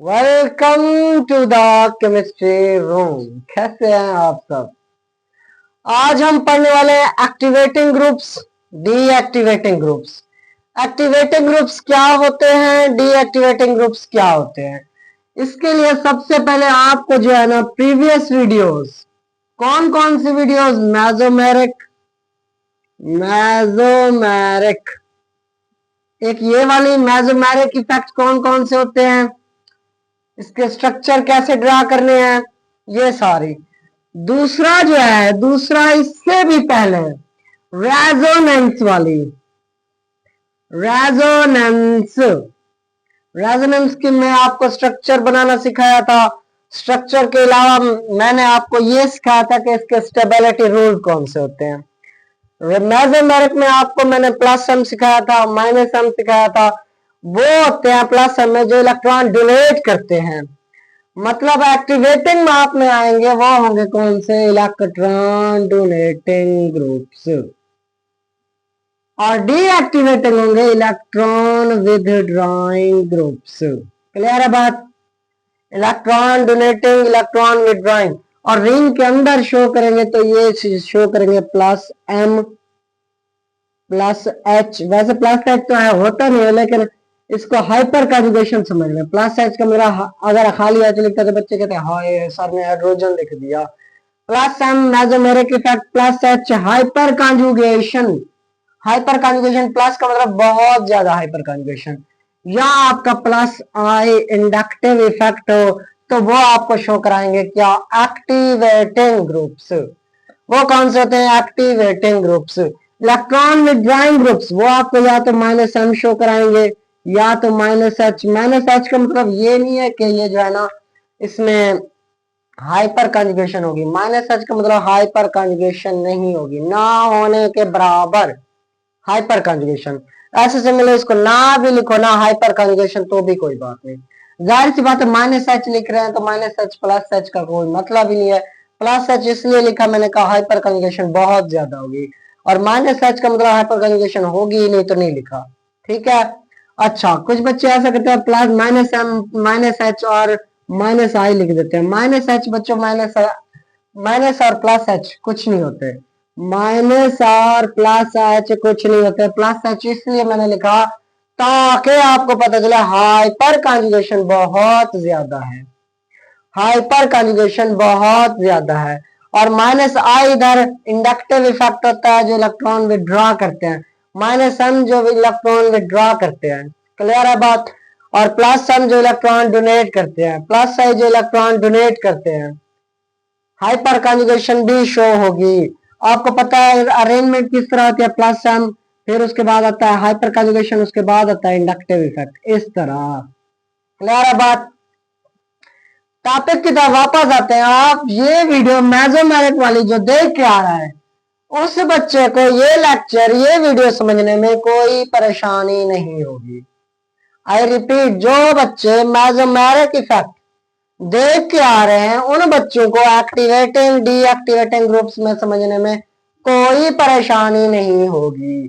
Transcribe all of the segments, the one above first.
Welcome to the chemistry room. कैसे हैं आप सब? आज हम पढ़ने वाले हैं activating groups, deactivating groups. Activating groups क्या होते हैं, डीएक्टिवेटिंग ग्रुप्स क्या होते हैं? इसके लिए सबसे पहले आपको जो है ना प्रीवियस वीडियोस, कौन कौन सी वीडियोस, मेसोमेरिक, एक ये वाली मेसोमेरिक इफेक्ट कौन कौन से होते हैं, इसके स्ट्रक्चर कैसे ड्रा करने हैं, ये सारी। दूसरा जो है, दूसरा इससे भी पहले रेजोनेंस वाली, रेजोनेंस रेजोनेंस की मैं आपको स्ट्रक्चर बनाना सिखाया था। स्ट्रक्चर के अलावा मैंने आपको ये सिखाया था कि इसके स्टेबिलिटी रूल कौन से होते हैं। मेसोमेरिक में आपको मैंने प्लस एम सिखाया था, माइनस एम सिखाया था। वो होते हैं प्लस एम में जो इलेक्ट्रॉन डोनेट करते हैं। मतलब एक्टिवेटिंग माप में आएंगे वो होंगे कौन से, इलेक्ट्रॉन डोनेटिंग ग्रुप्स। और डीएक्टिवेटिंग होंगे इलेक्ट्रॉन विथड्रॉइंग ग्रुप्स। क्लियर है बात? Electron donating, electron withdrawing. और रिंग के अंदर शो करेंगे तो ये शो करेंगे प्लस एम प्लस एच। वैसे प्लस एच तो है, होता नहीं है, लेकिन इसको हाइपर कॉन्जुगेशन समझ लें। प्लस एच का मेरा अगर खाली एच लिखता तो बच्चे कहते हैं हाय सर ने हाइड्रोजन लिख दिया। Plus M mesomeric effect, plus H hyperconjugation. Hyperconjugation plus का मतलब बहुत ज्यादा हाइपर कॉन्जुगेशन। या आपका प्लस आई इंडक्टिव इफेक्ट हो तो वो आपको शो कराएंगे क्या, एक्टिवेटिंग ग्रुप्स। वो कौन से होते हैं, activating groups. Electron withdrawing groups वो आपको या तो माइनस एम शो कराएंगे या तो माइनस एच। माइनस एच का मतलब ये नहीं है कि ये जो है ना इसमें हाइपर कॉन्जुगेशन होगी। माइनस एच का मतलब हाइपर कॉन्जुगेशन नहीं होगी, ना होने के बराबर हाइपर कॉन्जुगेशन। ऐसे से मिले इसको ना भी लिखो ना हाइपर कॉन्जुगेशन तो भी कोई बात नहीं। जाहिर सी बात है माइनस एच लिख रहे हैं तो माइनस एच प्लस एच का कोई मतलब ही नहीं है। प्लस एच इसलिए लिखा मैंने कहा हाइपर कॉन्जुगेशन बहुत ज्यादा होगी, और माइनस एच का मतलब हाइपर कॉन्जुगेशन होगी ही नहीं तो नहीं लिखा। ठीक है। अच्छा, कुछ बच्चे ऐसा करते हैं plus minus M minus H और माइनस आई लिख देते हैं। माइनस एच बच्चों, माइनस और प्लस एच कुछ नहीं होते। माइनस और प्लस एच कुछ नहीं होते। प्लस एच इसलिए मैंने लिखा ताकि आपको पता चले हाइपर कॉन्जुगेशन बहुत ज्यादा है, हाइपर कॉन्जुगेशन बहुत ज्यादा है। और माइनस आई इधर इंडक्टिव इफेक्ट होता है जो इलेक्ट्रॉन विड्रॉ करते हैं, माइनस एम जो इलेक्ट्रॉन विड्रॉ करते हैं। क्लियर है बात? और प्लस एम जो इलेक्ट्रॉन डोनेट करते हैं, प्लस आई जो इलेक्ट्रॉन डोनेट करते हैं। हाइपर कॉन्जुगेशन भी शो होगी। आपको पता है अरेंजमेंट किस तरह होती है, प्लस एम फिर उसके बाद आता है हाइपर कॉन्जुगेशन, उसके बाद आता है इंडक्टिव इफेक्ट, इस तरह। क्लियर है बात? टॉपिक की तरफ वापस आते हैं। आप ये वीडियो मेसोमेरिक वाली जो देख के आ रहा है उस बच्चे को ये लेक्चर, ये वीडियो समझने में कोई परेशानी नहीं होगी। आई रिपीट, जो बच्चे मेसोमेरिक इफेक्ट देख के आ रहे हैं उन बच्चों को एक्टिवेटिंग डीएक्टिवेटिंग ग्रुप्स में समझने में कोई परेशानी नहीं होगी।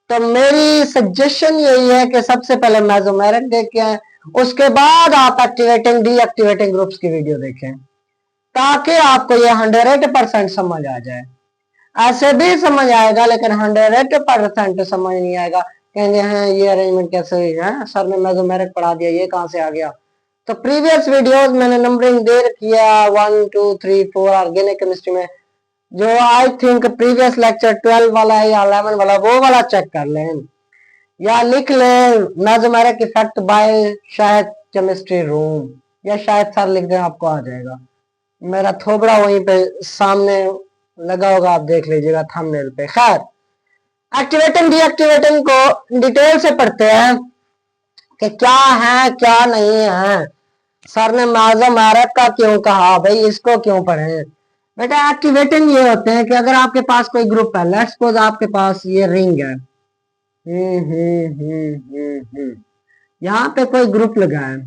तो मेरी सजेशन यही है कि सबसे पहले मेसोमेरिक देख के आए, उसके बाद आप एक्टिवेटिंग डीएक्टिवेटिंग ग्रुप्स की वीडियो देखें ताकि आपको ये 100% समझ आ जाए। ऐसे भी समझ आएगा लेकिन 100% समझ नहीं आएगा। कहेंगे हैं ये अरेंजमेंट कैसे हुई है, सर ने मेसोमेरिक पढ़ा दिया, ये कहां से आ गया। तो प्रीवियस वीडियोस मैंने नंबरिंग दे रखी है 1 2 3 4 ऑर्गेनिक केमिस्ट्री में, जो आई थिंक प्रीवियस लेक्चर 12 वाला है या 11 वाला, वो वाला चेक कर लें या लिख लें मेसोमेरिक इफेक्ट बाय शायद केमिस्ट्री रूम, या शायद सर लिख दें आपको आ जाएगा। मेरा थोबड़ा वहीं पे सामने लगा होगा, आप देख लीजिएगा थंबनेल पे। खैर, एक्टिवेटिंग डीएक्टिवेटिंग को डिटेल से पढ़ते हैं कि क्या है क्या नहीं है। सर ने मेसोमेरिक का क्यों कहा भाई, इसको क्यों पढ़े। बेटा एक्टिवेटिंग ये होते हैं कि अगर आपके पास कोई ग्रुप है, लेट्स सपोज आपके पास ये रिंग है, यहाँ पे कोई ग्रुप लगा है,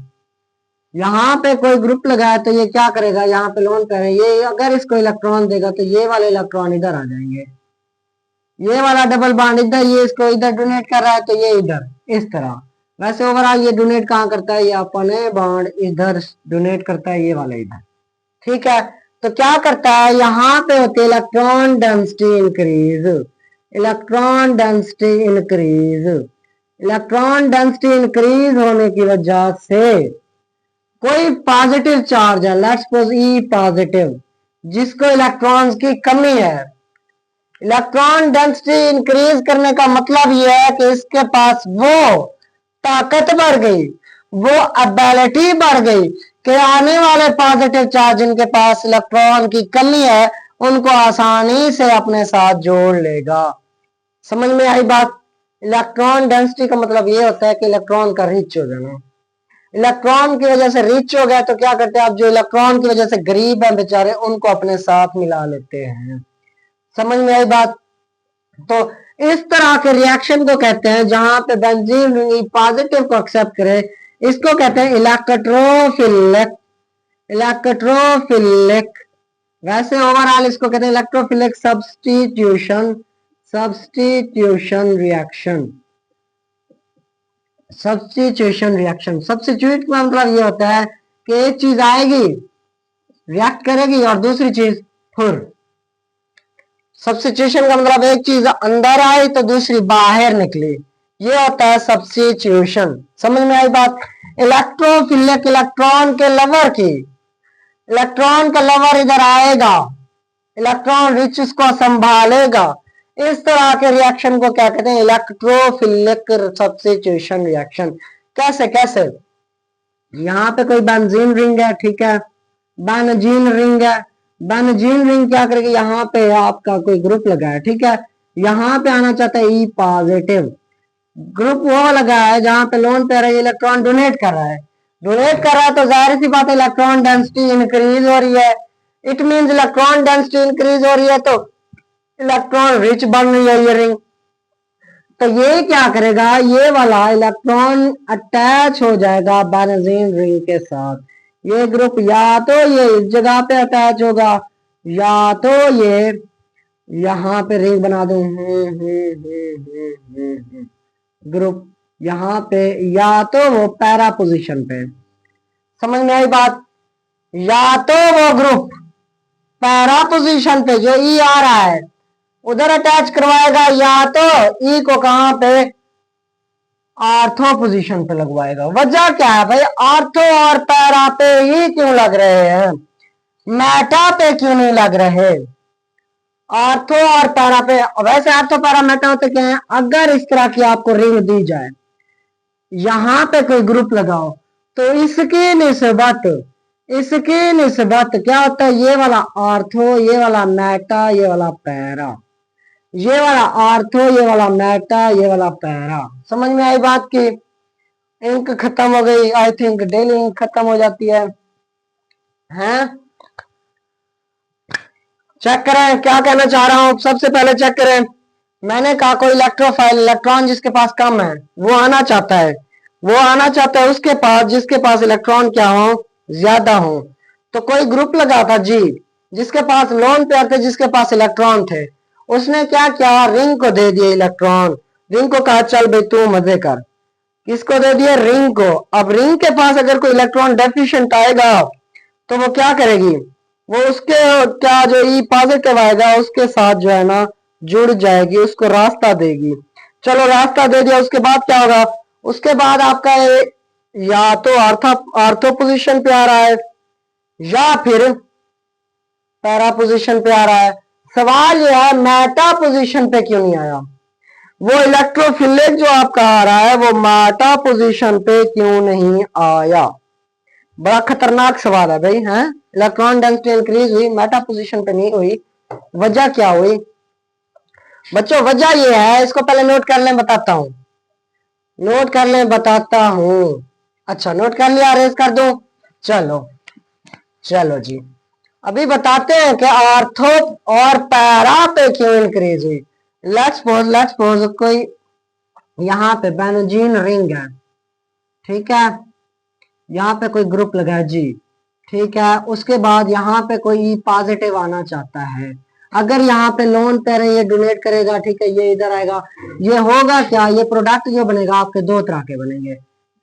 यहाँ पे कोई ग्रुप लगा है तो ये क्या करेगा, यहाँ पे लोन करे, ये अगर इसको इलेक्ट्रॉन देगा तो ये वाले इलेक्ट्रॉन इधर आ जाएंगे, ये वाला डबल बॉन्ड इधर, ये इसको इधर डोनेट कर रहा है तो ये इधर, इस तरह। वैसे ओवरऑल ये डोनेट कहाँ करता है, ये अपने बॉन्ड इधर डोनेट करता है, ये वाला इधर। ठीक है, तो क्या करता है, यहाँ पे होती है electron density increase, electron density increase, electron density increase होने की वजह से कोई पॉजिटिव चार्ज है, लेट्स सपोज ई पॉजिटिव, जिसको इलेक्ट्रॉन्स की कमी है। इलेक्ट्रॉन डेंसिटी इंक्रीज करने का मतलब यह है कि इसके पास वो ताकत बढ़ गई, वो एबिलिटी बढ़ गई कि आने वाले पॉजिटिव चार्ज इनके पास इलेक्ट्रॉन की कमी है, उनको आसानी से अपने साथ जोड़ लेगा। समझ में आई बात? इलेक्ट्रॉन डेंसिटी का मतलब ये होता है कि इलेक्ट्रॉन का रिच हो जाना। इलेक्ट्रॉन की वजह से रिच हो गया तो क्या करते हैं आप, जो इलेक्ट्रॉन की वजह से गरीब हैं बेचारे, उनको अपने साथ मिला लेते हैं। समझ में आई बात? तो इस तरह के रिएक्शन को कहते हैं जहां पे बेंजीन रिंग पॉजिटिव को एक्सेप्ट करे, इसको कहते हैं इलेक्ट्रोफिलिक, इलेक्ट्रोफिलिक। वैसे ओवरऑल इसको कहते हैं electrophilic substitution, substitution reaction, substitution reaction. Substitute का मतलब ये होता है कि एक चीज आएगी रिएक्ट करेगी और दूसरी चीज फिर। सब्स्टिट्यूशन का मतलब एक चीज अंदर आई तो दूसरी बाहर निकली, ये होता है सब्स्टिट्यूशन। समझ में आई बात? इलेक्ट्रोफिलिक इलेक्ट्रॉन के लवर की, इलेक्ट्रॉन का लवर इधर आएगा, इलेक्ट्रॉन रिच उसको संभालेगा। इस तरह के रिएक्शन को क्या कहते हैं, इलेक्ट्रोफिलिक सब्स्टिट्यूशन रिएक्शन। कैसे कैसे, यहाँ पे कोई बेंजीन रिंग है, ठीक है, बेंजीन रिंग है, बेंजीन रिंग क्या करेगी, यहाँ पे आपका कोई ग्रुप लगा है, ठीक है, यहाँ पे आना चाहता है ई पॉजिटिव, ग्रुप वो लगा है जहां पे लोन पेयर इलेक्ट्रॉन डोनेट कर रहा है, डोनेट कर रहा है तो जाहिर सी बात है इलेक्ट्रॉन डेंसिटी इंक्रीज हो रही है। It means electron density increase हो रही है तो इलेक्ट्रॉन रिच बन रही है ये रिंग। तो ये क्या करेगा, ये वाला इलेक्ट्रॉन अटैच हो जाएगा बेंजीन रिंग के साथ। ये ग्रुप या तो ये इस जगह पे अटैच होगा या तो ये यहाँ पे रिंग बना दूं, ग्रुप यहाँ पे, या तो वो पैरा पोजीशन पे। समझ में आई बात? या तो वो ग्रुप पैरा पोजीशन पे जो ई आ रहा है उधर अटैच करवाएगा, या तो ई को कहां पे, आर्थो पोजीशन पे लगवाएगा। वजह क्या है भाई, आर्थो और पैरा पे ही क्यों लग रहे हैं, मेटा पे क्यों नहीं लग रहे? आर्थो और पैरा पे, वैसे आर्थो पैरा मेटा होते क्या है, अगर इस तरह की आपको रिंग दी जाए, यहां पे कोई ग्रुप लगाओ तो इसकी निस्बत, इसकी निस्बत क्या होता है, ये वाला आर्थो, ये वाला मेटा, ये वाला पैरा, ये वाला आर्थो, ये वाला मेटा, ये वाला पैरा। समझ में आई बात की? इंक खत्म हो गई, आई थिंक डेली इंक खत्म हो जाती है, हैं? चेक करें क्या कहना चाह रहा हूं, सबसे पहले चेक करें। मैंने कहा कोई इलेक्ट्रोफाइल, इलेक्ट्रॉन जिसके पास कम है वो आना चाहता है, वो आना चाहता है उसके पास जिसके पास इलेक्ट्रॉन क्या हो, ज्यादा हो। तो कोई ग्रुप लगा था जी जिसके पास लोन पेयर थे, जिसके पास इलेक्ट्रॉन थे, उसने क्या किया, रिंग को दे दिए इलेक्ट्रॉन, रिंग को कहा चल भाई तू मजे कर। किसको दे दिया, रिंग को। अब रिंग के पास अगर कोई इलेक्ट्रॉन डेफिशिएंट आएगा तो वो क्या करेगी, वो उसके क्या जो ई पॉजिटिव आएगा उसके साथ जो है ना जुड़ जाएगी, उसको रास्ता देगी। चलो रास्ता दे दिया, उसके बाद क्या होगा, उसके बाद आपका या तो आर्थो पोजीशन पे आ रहा है या फिर पैरा पोजीशन पे आ रहा है। सवाल यह है मेटा पोजीशन पे क्यों नहीं आया, वो इलेक्ट्रोफिलिक जो आपका आ रहा है वो मेटा पोजीशन पे क्यों नहीं आया? बड़ा खतरनाक सवाल है भाई, हैं? इलेक्ट्रॉन डेंसिटी इंक्रीज हुई, मेटा पोजीशन पे नहीं हुई, वजह क्या हुई बच्चों? वजह ये है, इसको पहले नोट कर लें, बताता हूं, नोट कर लें बताता हूं। अच्छा नोट कर लिया, अरेज कर दो। चलो चलो जी, अभी बताते हैं कि आर्थो और पैरा पे क्यों इंक्रीज हुई। लेट्स सपोज कोई यहाँ पे बेंजीन रिंग है, ठीक है, यहाँ पे कोई ग्रुप लगा है जी, ठीक है, उसके बाद यहाँ पे कोई पॉजिटिव आना चाहता है। अगर यहाँ पे लोन पेयर है, ये डोनेट करेगा, ठीक है, ये इधर आएगा, ये होगा क्या, ये प्रोडक्ट जो बनेगा आपके दो तरह के बनेंगे।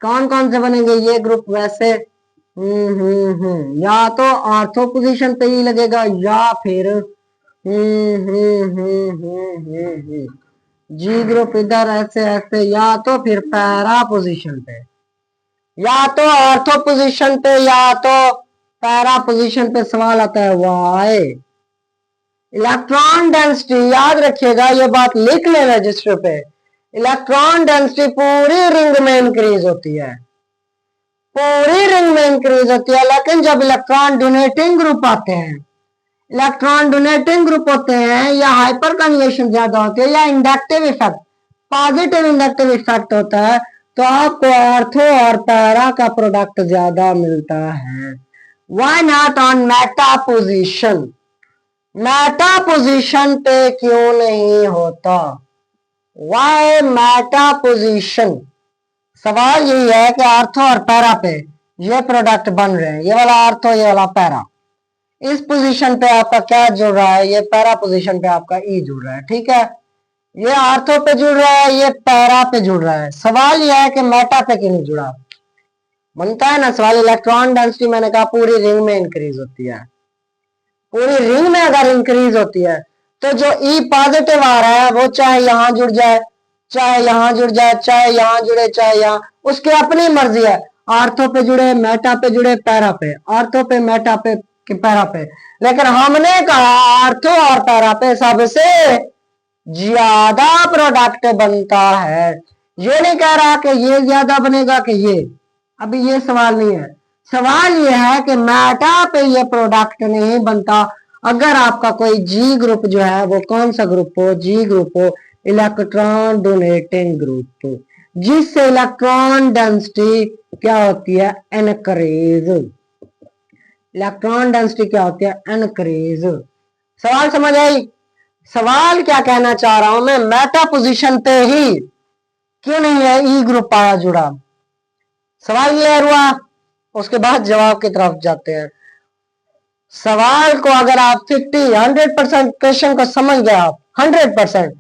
कौन कौन से बनेंगे, ये ग्रुप वैसे या तो आर्थो पोजीशन पे ही लगेगा, या फिर जी ग्रुप इधर ऐसे ऐसे, या तो फिर पैरा पोजीशन पे, या तो ऑर्थो पोजीशन पे या तो पैरा पोजीशन पे। सवाल आता है वाई। इलेक्ट्रॉन डेंसिटी याद रखिएगा, ये बात लिख ले रजिस्टर पे, इलेक्ट्रॉन डेंसिटी पूरी रिंग में इंक्रीज होती है, पूरी रिंग में इंक्रीज होती है, लेकिन जब इलेक्ट्रॉन डोनेटिंग ग्रुप आते हैं, इलेक्ट्रॉन डोनेटिंग ग्रुप होते हैं, या हाइपर कन्वेक्शन ज्यादा होती है, या inductive effect, positive inductive effect होता है, तो आपको ऑर्थो और पैरा का प्रोडक्ट ज्यादा मिलता है। Why not on Meta position, Meta position पे क्यों नहीं होता, व्हाई मेटा पोजीशन। सवाल यही है कि आर्थो और पैरा पे ये प्रोडक्ट बन रहे हैं, ये वाला आर्थो, ये वाला पैरा, इस पोजीशन पे आपका क्या जुड़ रहा है, ये पैरा पोजीशन पे आपका ई जुड़ रहा है, ठीक है, ये आर्थो पे जुड़ रहा है, ये पैरा पे जुड़ रहा है। सवाल यह है कि मेटा पे क्यों नहीं जुड़ा, बनता है ना सवाल। इलेक्ट्रॉन डेंसिटी मैंने कहा पूरी रिंग में इंक्रीज होती है, पूरी रिंग में अगर इंक्रीज होती है तो जो ई पॉजिटिव आ रहा है वो चाहे यहां जुड़ जाए, चाहे यहां जुड़ जाए, चाहे यहां जुड़े, चाहे यहां, उसकी अपनी मर्जी है। आर्थो पे जुड़े, मेटा पे जुड़े, पैरा पे, आर्थो पे, मेटा पे, पैरा पे, लेकिन हमने कहा आर्थो और पैरा पे सबसे ज्यादा प्रोडक्ट बनता है। ये नहीं कह रहा कि ये ज्यादा बनेगा कि ये, अभी ये सवाल नहीं है। सवाल ये है कि मेटा पे ये प्रोडक्ट नहीं बनता अगर आपका कोई जी ग्रुप जो है वो कौन सा ग्रुप हो, जी ग्रुप हो, इलेक्ट्रॉन डोनेटिंग ग्रुप, जिससे इलेक्ट्रॉन डेंसिटी क्या होती है, इनक्रीज। इलेक्ट्रॉन डेंसिटी क्या होती है, इनक्रीज। सवाल समझ आई। सवाल क्या कहना चाह रहा हूं मैं, मेटा पोजीशन पे ही क्यों नहीं है ई ग्रुप आया जुड़ा, सवाल क्लियर हुआ। उसके बाद जवाब की तरफ जाते हैं। सवाल को अगर आप 100% क्वेश्चन को समझ गए आप 100%,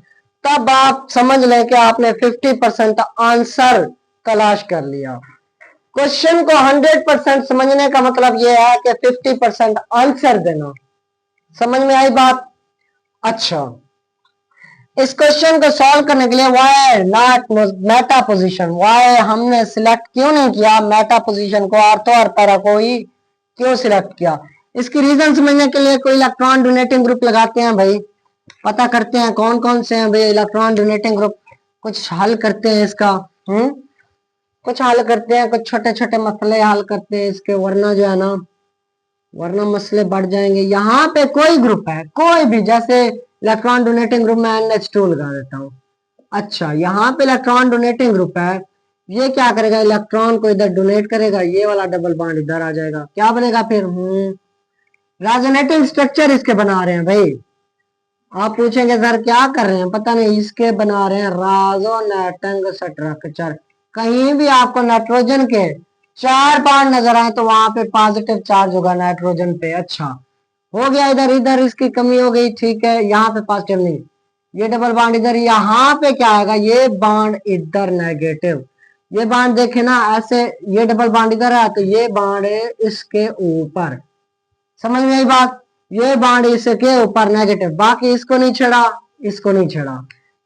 तब आप समझ लें कि आपने 50% आंसर तलाश कर लिया। क्वेश्चन को 100% समझने का मतलब यह है कि 50% आंसर देना। समझ में आई बात। अच्छा, इस क्वेश्चन को सॉल्व करने के लिए why not meta position, why हमने सिलेक्ट क्यों नहीं किया मेटा पोजीशन को, आर्थो और पैरा को ही क्यों सिलेक्ट किया। इसकी रीजन समझने के लिए कोई इलेक्ट्रॉन डोनेटिंग ग्रुप लगाते हैं भाई, पता करते हैं कौन कौन से हैं भाई इलेक्ट्रॉन डोनेटिंग ग्रुप, कुछ हल करते हैं इसका। कुछ हल करते हैं, कुछ छोटे छोटे मसले हल करते हैं इसके, वरना जो है ना, वरना मसले बढ़ जाएंगे। यहाँ पे कोई ग्रुप है, कोई भी, जैसे इलेक्ट्रॉन डोनेटिंग ग्रुप में NH2 लगा देता हूँ। अच्छा, यहाँ पे इलेक्ट्रॉन डोनेटिंग ग्रुप है, ये क्या करेगा, इलेक्ट्रॉन को इधर डोनेट करेगा, ये वाला डबल बॉन्ड इधर आ जाएगा, क्या बनेगा फिर, रेजोनेटिंग स्ट्रक्चर इसके बना रहे हैं भाई। आप पूछेंगे सर क्या कर रहे हैं, पता नहीं, इसके बना रहे हैं रेजोनेटिंग स्ट्रक्चर। कहीं भी आपको नाइट्रोजन के 4 बॉन्ड नजर आए तो वहां पे पॉजिटिव चार्ज होगा नाइट्रोजन पे। अच्छा, हो गया, इधर इधर इसकी कमी हो गई, ठीक है, यहाँ पे पॉजिटिव नहीं, ये डबल बॉन्ड इधर, यहाँ पे क्या आएगा, ये बॉन्ड इधर नेगेटिव, ये बॉन्ड देखे ना ऐसे, ये डबल बॉन्ड इधर है तो ये बॉन्ड इसके ऊपर, समझ में आई बात, ये बॉन्ड इसके ऊपर नेगेटिव, बाकी इसको नहीं छेड़ा, इसको नहीं छेड़ा,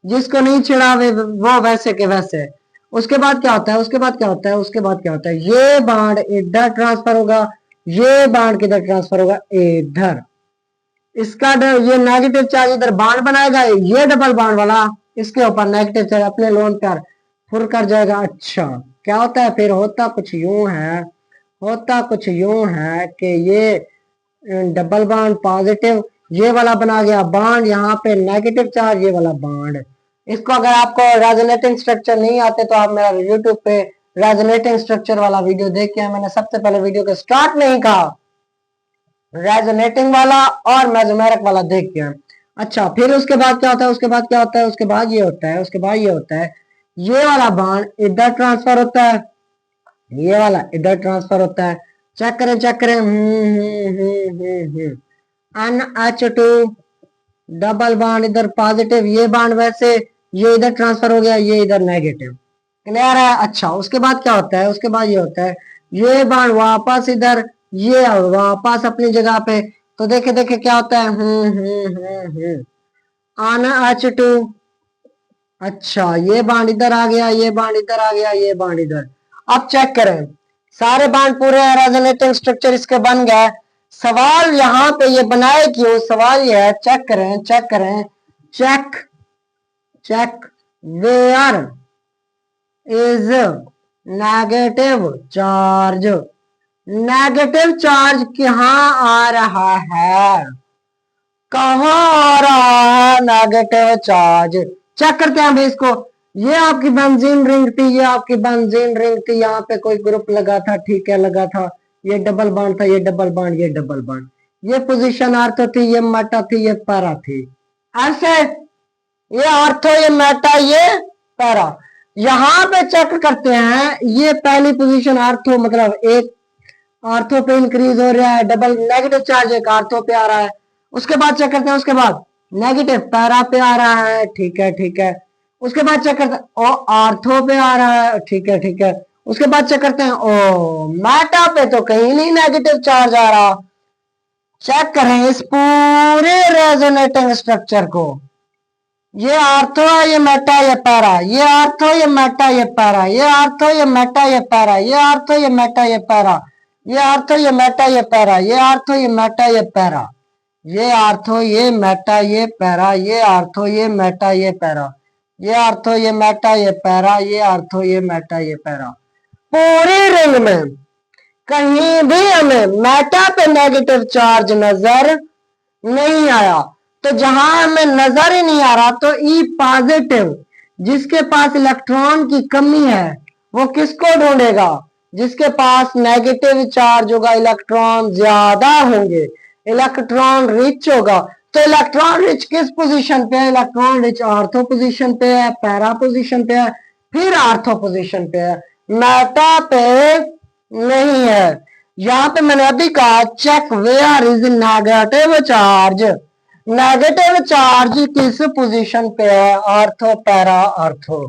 जिसको नहीं छेड़ा वो वैसे के वैसे। उसके बाद क्या होता है, उसके बाद क्या होता है, उसके बाद क्या होता है, ये बॉन्ड इधर ट्रांसफर होगा, ये बॉन्ड किधर ट्रांसफर होगा, इधर, इसका ये नेगेटिव चार्ज इधर बॉन्ड बनाएगा, ये डबल बॉन्ड वाला इसके ऊपर नेगेटिव चार्ज अपने लोन पर फुर कर जाएगा। अच्छा, क्या होता है फिर, होता कुछ यूं है, होता कुछ यूं है कि ये डबल बॉन्ड पॉजिटिव, ये वाला बना गया बॉन्ड, यहाँ पे नेगेटिव चार्ज, ये वाला बॉन्ड। इसको अगर आपको रेजोनेटिंग स्ट्रक्चर नहीं आते तो आप मेरा यूट्यूब पे रेजोनेटिंग स्ट्रक्चर वाला वीडियो देख के, मैंने सबसे पहले वीडियो के स्टार्ट में ही कहा रेजोनेटिंग वाला और मेसोमेरिक वाला देख के। अच्छा, फिर उसके बाद क्या होता है, उसके बाद क्या होता है, उसके बाद ये होता है, उसके बाद ये होता है, ये वाला बॉन्ड इधर ट्रांसफर होता है, ये वाला इधर ट्रांसफर होता है। चेक करें, चेक करें, NH2 डबल बॉन्ड इधर पॉजिटिव, ये बॉन्ड वैसे ये इधर ट्रांसफर हो गया, ये इधर नेगेटिव। क्लियर है? अच्छा, उसके बाद क्या होता है, उसके बाद ये होता है ये बॉन्ड वापस इधर, ये वापस अपनी जगह पे। तो देखे देखे क्या होता है, आना H2। अच्छा, ये बॉन्ड इधर आ गया, ये बॉन्ड इधर आ गया, ये बॉन्ड इधर। अब चेक करें, सारे बॉन्ड पूरे रेजोनेटिंग स्ट्रक्चर इसके बन गए। सवाल यहाँ पे ये बनाए क्यों, सवाल ये है, चेक करें चेक करें, check check where is negative charge. Negative charge कहाँ आ रहा है, कहाँ आ रहा है नेगेटिव चार्ज। चेक करते हैं भाई इसको। ये आपकी बेंजीन रिंग थी, ये आपकी बेंजीन रिंग थी, यहाँ पे कोई ग्रुप लगा था, ठीक है लगा था, ये डबल बॉन्ड था, ये डबल बॉन्ड, ये डबल बॉन्ड, ये पोजीशन आर्थो थी, ये मेटा थी, ये पैरा थी। ऐसे ये आर्थो, ये मेटा, ये पैरा। यहाँ पे चेक करते हैं, ये पहली पोजीशन आर्थो, मतलब एक आर्थो पे इंक्रीज हो रहा है, डबल नेगेटिव चार्ज एक आर्थो पे आ रहा है। उसके बाद चेक करते हैं, उसके बाद नेगेटिव पैरा पे आ रहा है, ठीक है ठीक है। उसके बाद चेक करते हैं, ओ आर्थो पे आ रहा है, ठीक है ठीक है। उसके बाद चेक करते हैं, ओ मेटा पे तो कहीं नहीं नेगेटिव चार्ज आ रहा। चेक करें इस पूरे रेजोनेटिंग स्ट्रक्चर को, ये आर्थो है, ये मेटा, ये पैरा, ये आर्थो, ये मेटा, ये पैरा, ये आर्थो, ये मेटा, ये पैरा, ये आर्थो, ये मेटा, ये पैरा, ये आर्थो, ये मेटा, ये पैरा, ये आर्थो, ये मेटा, ये पैरा, ये आर्थो, ये मेटा, ये पैरा, ये आर्थो, ये मेटा, ये पैरा, ये आर्थो, ये मेटा, ये पैरा, ये आर्थो, ये मेटा, ये पैरा। पूरी रिंग में कहीं भी हमें मेटा पे नेगेटिव चार्ज नजर नहीं आया। तो जहां हमें नजर ही नहीं आ रहा, तो ई पॉजिटिव, जिसके पास इलेक्ट्रॉन की कमी है, वो किसको ढूंढेगा, जिसके पास नेगेटिव चार्ज होगा, इलेक्ट्रॉन ज्यादा होंगे, इलेक्ट्रॉन रिच होगा। तो इलेक्ट्रॉन रिच किस पोजीशन पे है, इलेक्ट्रॉन रिच आर्थो पोजीशन पे है, पैरा पोजीशन पे है, फिर आर्थो पोजीशन पे है, मेटा पे नहीं है। यहाँ पे मैंने अभी कहा check where is negative charge. Negative charge किस पोजीशन पे है, आर्थो पैरा आर्थो,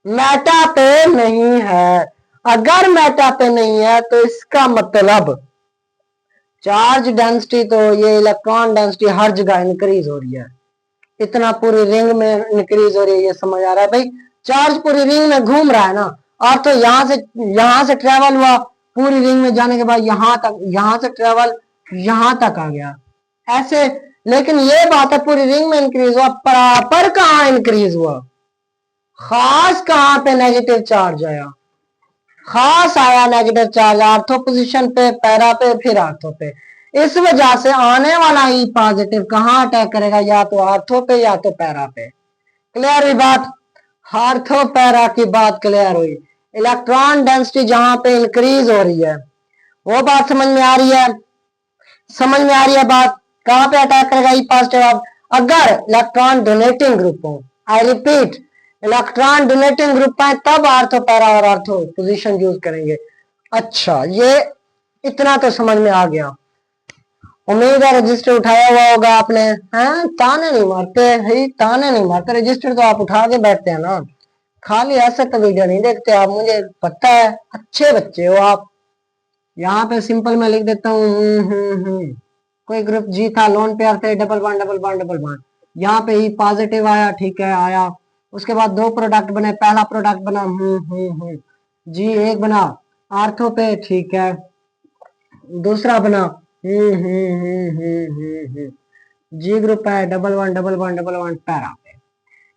मेटा पे नहीं है। अगर मेटा पे नहीं है तो इसका मतलब चार्ज डेंसिटी, तो ये इलेक्ट्रॉन डेंसिटी हर जगह इंक्रीज हो रही है, इतना पूरी रिंग में इंक्रीज हो रही है। ये समझ आ रहा है भाई, चार्ज पूरी रिंग में घूम रहा है ना, और तो यहां से ट्रेवल हुआ पूरी रिंग में जाने के बाद यहां तक, यहां से ट्रेवल यहां तक आ गया ऐसे। लेकिन ये बात है पूरी रिंग में इंक्रीज हुआ, प्रॉपर कहां इंक्रीज हुआ, खास कहां पे नेगेटिव चार्ज आया, खास आया नेगेटिव चार्ज आर्थो पोजीशन पे, पैरा पे, फिर आर्थो पे। इस वजह से आने वाला ई पॉजिटिव कहां अटैक करेगा, या तो आर्थो पे या तो पैरा पे। क्लियर हुई बात, आर्थो पैरा की बात क्लियर हुई। इलेक्ट्रॉन डेंसिटी जहां पे इंक्रीज हो रही है, वो बात समझ में आ रही है, समझ में आ रही है बात, कहां पे अटैक करेगा ई पॉजिटिव। अब अगर इलेक्ट्रॉन डोनेटिंग ग्रुप हो, I repeat, electron donating group है, तब आर्थो पैरा और आर्थो पोजीशन यूज करेंगे। अच्छा, ये इतना तो समझ में आ गया। उम्मीद है रजिस्टर उठाया हुआ होगा आपने, हैं? ताने नहीं मारते है, ताने नहीं मारते, रजिस्टर तो आप उठा के बैठते हैं ना, खाली ऐसे तो वीडियो नहीं देखते आप, मुझे पता है, अच्छे बच्चे हो आप। यहाँ पे सिंपल मैं लिख देता हूँ, कोई ग्रुप जी था, लोन पेयर थे, double bond double bond double bond, यहाँ पे ही पॉजिटिव आया, ठीक है आया। उसके बाद दो प्रोडक्ट बने, पहला प्रोडक्ट बना जी एक बना आर्थो पे, ठीक है, दूसरा बना जी ग्रुप है, double one double one double one para पे।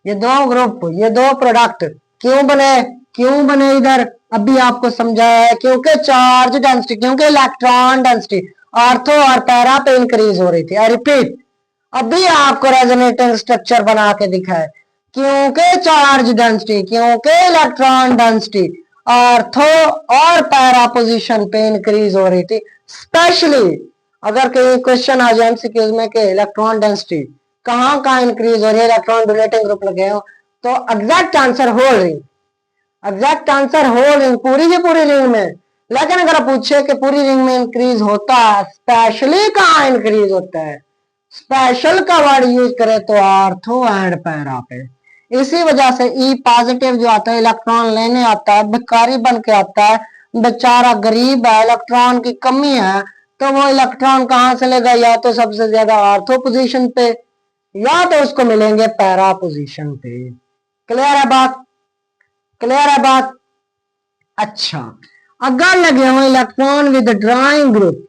ये दो ग्रुप, ये दो प्रोडक्ट क्यों बने, क्यों बने इधर, अभी आपको समझाया है, क्योंकि चार्ज डेंसिटी, क्योंकि इलेक्ट्रॉन डेंसिटी आर्थो और पैरा पे इंक्रीज हो रही थी। आई रिपीट, अभी आपको रेजोनेटिंग स्ट्रक्चर बना के दिखाए, क्योंकि चार्ज डेंसिटी, क्योंकि इलेक्ट्रॉन डेंसिटी आर्थो और पैरा पोजीशन पे इंक्रीज हो रही थी। स्पेशली अगर कहीं क्वेश्चन आ जाए एमसीक्यूज में कि इलेक्ट्रॉन डेंसिटी कहाँ कहाँ इंक्रीज हो रही है, इलेक्ट्रॉन डोनेटिंग ग्रुप लगे हो, तो exact answer whole ring, exact answer whole ring, पूरी की पूरी रिंग में। लेकिन अगर आप पूछे कि पूरी रिंग में इंक्रीज होता है, स्पेशली कहाँ इंक्रीज होता है, स्पेशल का वर्ड यूज करे तो आर्थो एंड पैरा पे। इसी वजह से ई पॉजिटिव जो आता है इलेक्ट्रॉन लेने आता है, भिखारी बन के आता है, बेचारा गरीब है, इलेक्ट्रॉन की कमी है, तो वो इलेक्ट्रॉन कहाँ से लेगा? या तो सबसे ज्यादा आर्थो पोजीशन पे, या तो उसको मिलेंगे पैरा पोजीशन पे। क्लियर है बात? क्लियर है बात? अच्छा, अगर लगे हो इलेक्ट्रॉन विद ड्राइंग ग्रुप,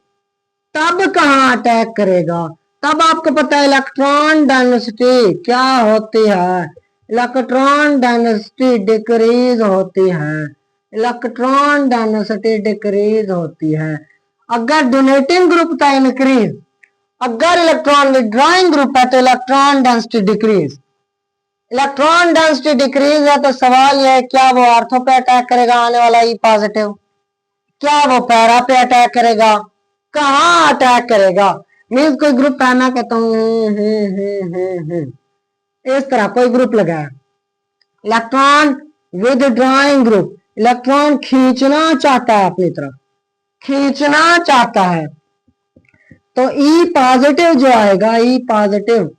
तब कहाँ अटैक करेगा? तब आपको पता है इलेक्ट्रॉन डेंसिटी क्या होती है। इलेक्ट्रॉन डेंसिटी डिक्रीज होती है। इलेक्ट्रॉन डेंसिटी डिक्रीज होती है। अगर डोनेटिंग ग्रुप था इंक्रीज, अगर इलेक्ट्रॉन विड्रॉइंग ग्रुप है तो electron density decrease. Electron density decrease है तो सवाल यह है क्या वो आर्थो पे अटैक करेगा आने वाला ई पॉजिटिव? क्या वो पैरा पे अटैक करेगा? कहाँ अटैक करेगा? मीन्स कोई ग्रुप है, मैं कहता हूँ इस तरह कोई ग्रुप लगा है, इलेक्ट्रॉन विदड्रॉइंग ग्रुप, इलेक्ट्रॉन खींचना चाहता है अपनी तरफ, खींचना चाहता है, तो ई पॉजिटिव जो आएगा, ई पॉजिटिव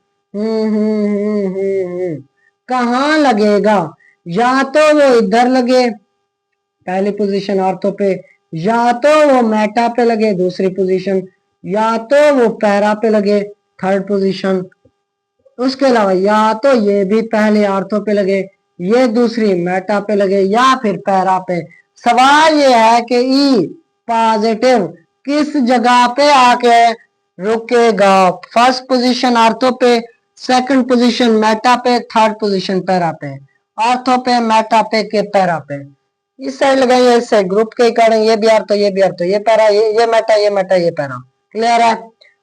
कहाँ लगेगा? या तो वो इधर लगे पहली पोजीशन ऑर्थो पे, या तो वो मेटा पे लगे दूसरी पोजीशन, या तो वो पैरा पे लगे थर्ड पोजीशन। उसके अलावा या तो ये भी पहले ऑर्थो पे लगे, ये दूसरी मेटा पे लगे, या फिर पैरा पे। सवाल ये है कि ई पॉजिटिव किस जगह पे आके रुकेगा? फर्स्ट पोजीशन ऑर्थो पे, सेकंड पोजीशन मेटा पे, थर्ड पोजीशन पैरा पे। ऑर्थो पे, मेटा पे के पैरा पे। इस साइड लगाइए, इस साइड ग्रुप के अकॉर्डिंग ये भी ऑर्थो, ये भी ऑर्थो, ये पैरा, ये मेटा, ये मेटा, ये पैरा। क्लियर है?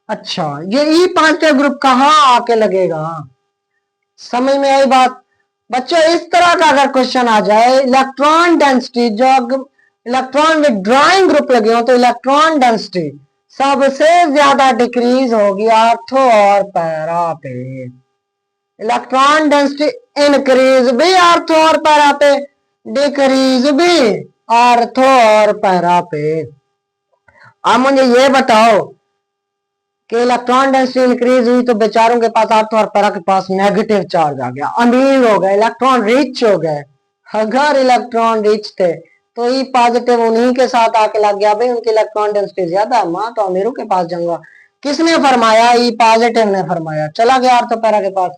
अच्छा, ये ई पॉजिटिव ग्रुप कहाँ आके लगेगा? समझ में आई बात? बच्चों इस तरह का अगर क्वेश्चन आ जाए, इलेक्ट्रॉन डेंसिटी जो इलेक्ट्रॉन विड्रॉइंग ग्रुप लगे हो तो इलेक्ट्रॉन डेंसिटी सबसे ज्यादा डिक्रीज होगी आर्थो और पैरा पे। इलेक्ट्रॉन डेंसिटी इंक्रीज भी आर्थो और पैरा पे, डिक्रीज भी आर्थो और पैरा पे। अब मुझे ये बताओ कि इलेक्ट्रॉन डेंसिटी इंक्रीज हुई तो बेचारों के पास आर्थो और पैरा के पास नेगेटिव चार्ज आ गया, अमीर हो गए, इलेक्ट्रॉन रिच हो गए। अगर इलेक्ट्रॉन रिच थे तो ई पॉजिटिव उन्हीं के साथ आके लग गया, भाई उनकी इलेक्ट्रॉन डेंसिटी ज्यादा है, मां तो अमीरों के पास जाऊंगा। किसने फरमाया? ई पॉजिटिव ने फरमाया, चला गया आर्थो पैरा के पास।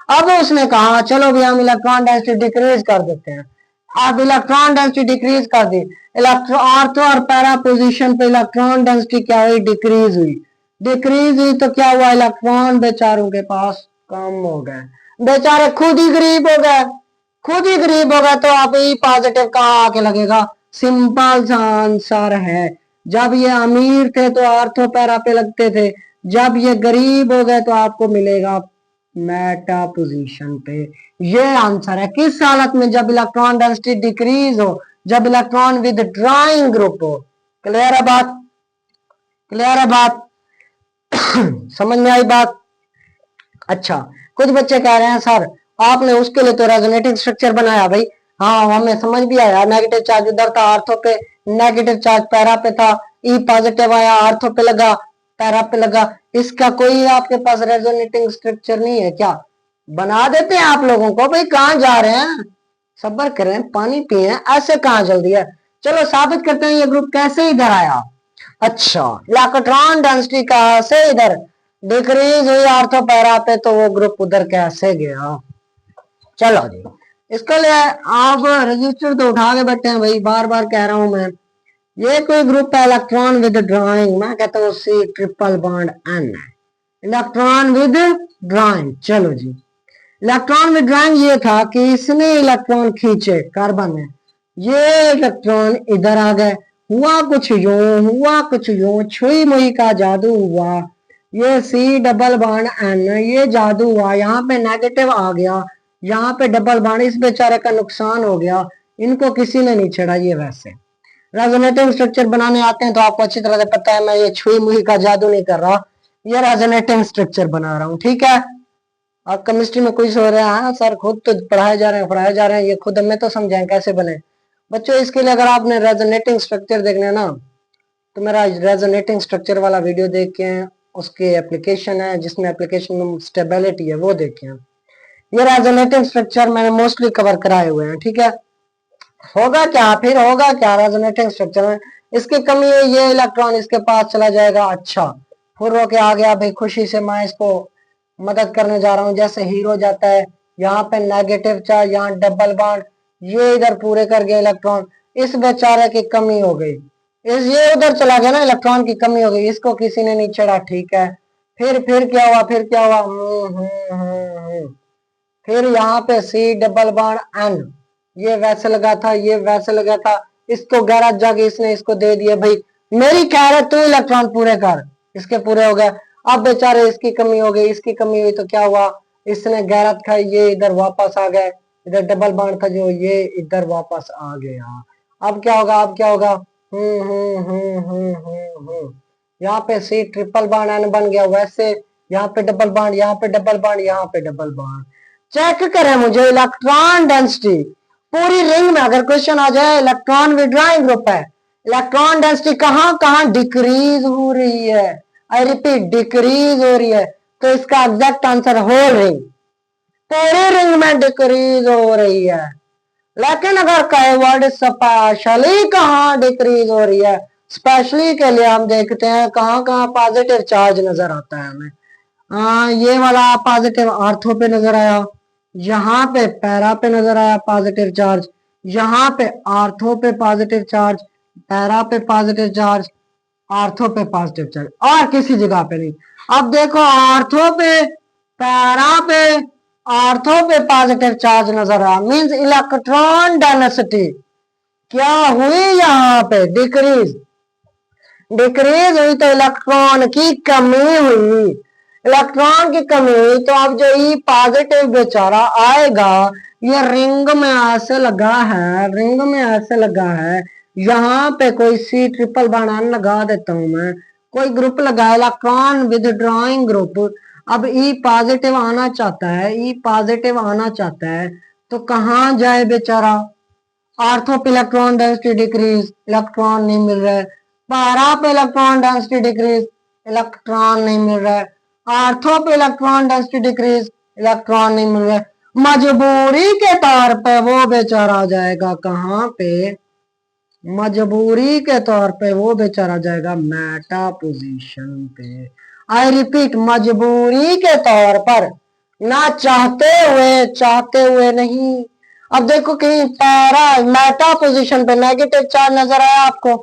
अब उसने कहा चलो भी हम इलेक्ट्रॉन डेंसिटी डिक्रीज कर देते हैं। अब इलेक्ट्रॉन डेंसिटी डिक्रीज कर दी, इलेक्ट्रॉन आर्थो और पैरा पोजीशन पे इलेक्ट्रॉन डेंसिटी क्या हुई? डिक्रीज हुई। डिक्रीज हुई तो क्या हुआ? इलेक्ट्रॉन बेचारों के पास कम हो गए, बेचारे खुद ही गरीब हो गए। खुद ही गरीब हो गए तो आप ई पॉजिटिव कहाँ आके लगेगा? सिंपल सा आंसर है, जब ये अमीर थे तो आर्थो पैरा पे लगते थे, जब ये गरीब हो गए तो आपको मिलेगा मेटा पोजीशन पे। ये आंसर है। किस हालत में? जब इलेक्ट्रॉन डेंसिटी डिक्रीज हो, जब इलेक्ट्रॉन विद ड्राइंग ग्रुप हो। क्लियर है बात? क्लियर है बात? समझ में आई बात? अच्छा, कुछ बच्चे कह रहे हैं सर आपने उसके लिए तो रेजोनेटिंग स्ट्रक्चर बनाया। भाई हाँ, हमें समझ भी आया, नेगेटिव चार्ज उधर था आर्थो पे, नेगेटिव चार्ज पैरा पे था, ई पॉजिटिव आया आर्थो पे लगा, पैरा पे लगा। इसका कोई आपके पास रेजोनेटिंग स्ट्रक्चर नहीं है क्या? बना देते हैं आप लोगों को। भाई कहाँ जा रहे हैं? सब्र करें, पानी पिए, ऐसे कहाँ जल्दी है। चलो साबित करते हैं ये ग्रुप कैसे इधर आया। अच्छा, इलेक्ट्रॉन डेंसिटी कहाँ से इधर डिक्रीज हुई आर्थो पैरा पे, तो वो ग्रुप उधर कैसे गया? चलो जी, इसके लिए आप रजिस्टर तो उठा के बैठे हैं भाई, बार बार कह रहा हूं मैं। ये कोई ग्रुप है इलेक्ट्रॉन विद ड्राइंग, मैं कहता हूँ सी ट्रिपल बॉन्ड एन है, इलेक्ट्रॉन विद ड्राइंग। चलो जी, इलेक्ट्रॉन विद ड्राइंग ये था कि इसने इलेक्ट्रॉन खींचे कार्बन में, ये इलेक्ट्रॉन इधर आ गए, हुआ कुछ यूं, हुआ कुछ यूं, छुई मुई का जादू हुआ। ये सी डबल बॉन्ड एन, ये जादू हुआ, यहाँ पे नेगेटिव आ गया, यहाँ पे डबल बॉन्ड, इस बेचारे का नुकसान हो गया, इनको किसी ने नहीं छेड़ा। ये वैसे रेजोनेटिंग स्ट्रक्चर बनाने आते हैं तो आपको अच्छी तरह से पता है, मैं ये छुई मुई का जादू नहीं कर रहा, ये रेजोनेटिंग स्ट्रक्चर बना रहा हूँ। ठीक है? और केमिस्ट्री में कोई सो रहा है सर खुद तो पढ़ाए जा रहे हैं, ये खुद हमें तो समझाएं कैसे बने। बच्चों इसके लिए अगर आपने रेजोनेटिंग स्ट्रक्चर देखना है ना, तो मेरा रेजोनेटिंग स्ट्रक्चर वाला वीडियो देख के उसकी एप्लीकेशन है, जिसमें एप्लीकेशन में स्टेबिलिटी है वो देखें। ये रेजोनेटिंग स्ट्रक्चर मैंने मोस्टली कवर कराए हुए हैं, ठीक है। होगा क्या, फिर होगा क्या रेजोनेटिंग स्ट्रक्चर में, इसकी कमी है, ये इलेक्ट्रॉन इसके पास चला जाएगा, अच्छा फुर्र के आ गया भाई, खुशी से मैं इसको मदद करने जा रहा हूँ, जैसे हीरो जाता है, यहाँ पे नेगेटिव चार्ज, यहाँ डबल बॉन्ड, ये इधर पूरे कर गया इलेक्ट्रॉन, इस बेचारे की कमी हो गई, इस ये उधर चला गया ना, इलेक्ट्रॉन की कमी हो गई, इसको किसी ने नहीं छेड़ा, ठीक है। फिर क्या हुआ, फिर क्या हुआ, फिर यहाँ पे सी डबल बॉन्ड एन, ये वैसे लगा था, ये वैसे लगा था, इसको गैराज जाके इसने इसको दे दिया, भाई मेरी कह रहा तू इलेक्ट्रॉन पूरे कर, इसके पूरे हो गए। अब बेचारे इसकी कमी हो गई, इसकी कमी हुई तो क्या हुआ, इसने गैरत खाई, ये इधर वापस आ गए, इधर डबल बॉन्ड था जो, ये इधर वापस आ गया। अब क्या होगा, अब क्या होगा, यहाँ पे सी ट्रिपल बॉन्ड एन बन गया, वैसे यहाँ पे डबल बॉन्ड, यहाँ पे डबल बॉन्ड, यहाँ पे डबल बॉन्ड। चेक करें मुझे इलेक्ट्रॉन डेंसिटी पूरी रिंग में, अगर क्वेश्चन आ जाए इलेक्ट्रॉन विड्रॉइंग ग्रुप है, इलेक्ट्रॉन डेंसिटी कहां कहां डिक्रीज हो रही है, आई रिपीट डिक्रीज हो रही है, तो इसका एग्जैक्ट आंसर होल रिंग, पूरी रिंग में डिक्रीज हो रही है। लेकिन अगर कहे वर्ड स्पेशली कहां डिक्रीज हो रही है, स्पेशली के लिए हम देखते हैं कहां कहां पॉजिटिव चार्ज नजर आता है हमें। ये वाला पॉजिटिव आर्थो पे नजर आया, यहाँ पे पैरा पे नजर आया पॉजिटिव चार्ज, यहाँ पे आर्थो पे पॉजिटिव चार्ज, पैरा पे पॉजिटिव चार्ज, आर्थो पे पॉजिटिव चार्ज, और किसी जगह पे नहीं। अब देखो आर्थो पे, पैरा पे, आर्थो पे पॉजिटिव चार्ज नजर आया, मींस इलेक्ट्रॉन डेंसिटी क्या हुई, यहाँ पे डिक्रीज, डिक्रीज हुई तो इलेक्ट्रॉन की कमी हुई, इलेक्ट्रॉन की कमी हुई तो अब जो ई पॉजिटिव बेचारा आएगा, ये रिंग में ऐसे लगा है, रिंग में ऐसे लगा है, यहाँ पे कोई सी ट्रिपल बॉन्ड लगा देता हूं मैं, कोई ग्रुप लगा इलेक्ट्रॉन विदड्रॉइंग ग्रुप। अब ई पॉजिटिव आना चाहता है, ई पॉजिटिव आना चाहता है तो कहाँ जाए बेचारा, आर्थो पे इलेक्ट्रॉन डेंसिटी डिक्रीज, इलेक्ट्रॉन नहीं मिल रहा है, पैरा पे इलेक्ट्रॉन डेंसिटी डिक्रीज, इलेक्ट्रॉन नहीं मिल रहा है, आर्थो पे इलेक्ट्रॉन डेंसिटी डिक्रीज, इलेक्ट्रॉन नहीं मिल रहा है, मजबूरी के तौर पे वो बेचारा जाएगा कहाँ पे, मजबूरी के तौर पे वो बेचारा जाएगा मेटा पोजीशन पे। आई रिपीट मजबूरी के तौर पर, ना चाहते हुए नहीं। अब देखो कहीं पैरा मेटा पोजीशन पे नेगेटिव चार्ज नजर आया आपको,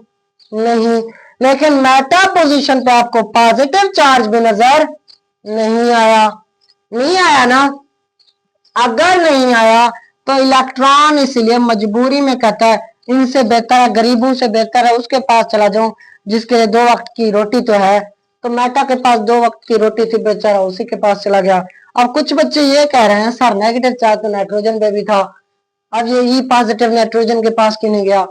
नहीं, लेकिन मेटा पोजीशन पे आपको पॉजिटिव चार्ज भी नजर नहीं आया, नहीं आया ना। अगर नहीं आया तो इलेक्ट्रॉन इसलिए मजबूरी में कहता है इनसे बेहतर है, गरीबों से बेहतर है उसके पास चला जाऊं जिसके 2 वक्त की रोटी तो है, तो मेटा के पास 2 वक्त की रोटी थी, बेचारा उसी के पास चला गया। अब कुछ बच्चे ये कह रहे हैं सर नेगेटिव चार्ज तो नाइट्रोजन पे भी था, अब ये ई पॉजिटिव नाइट्रोजन के पास क्यों नहीं गया,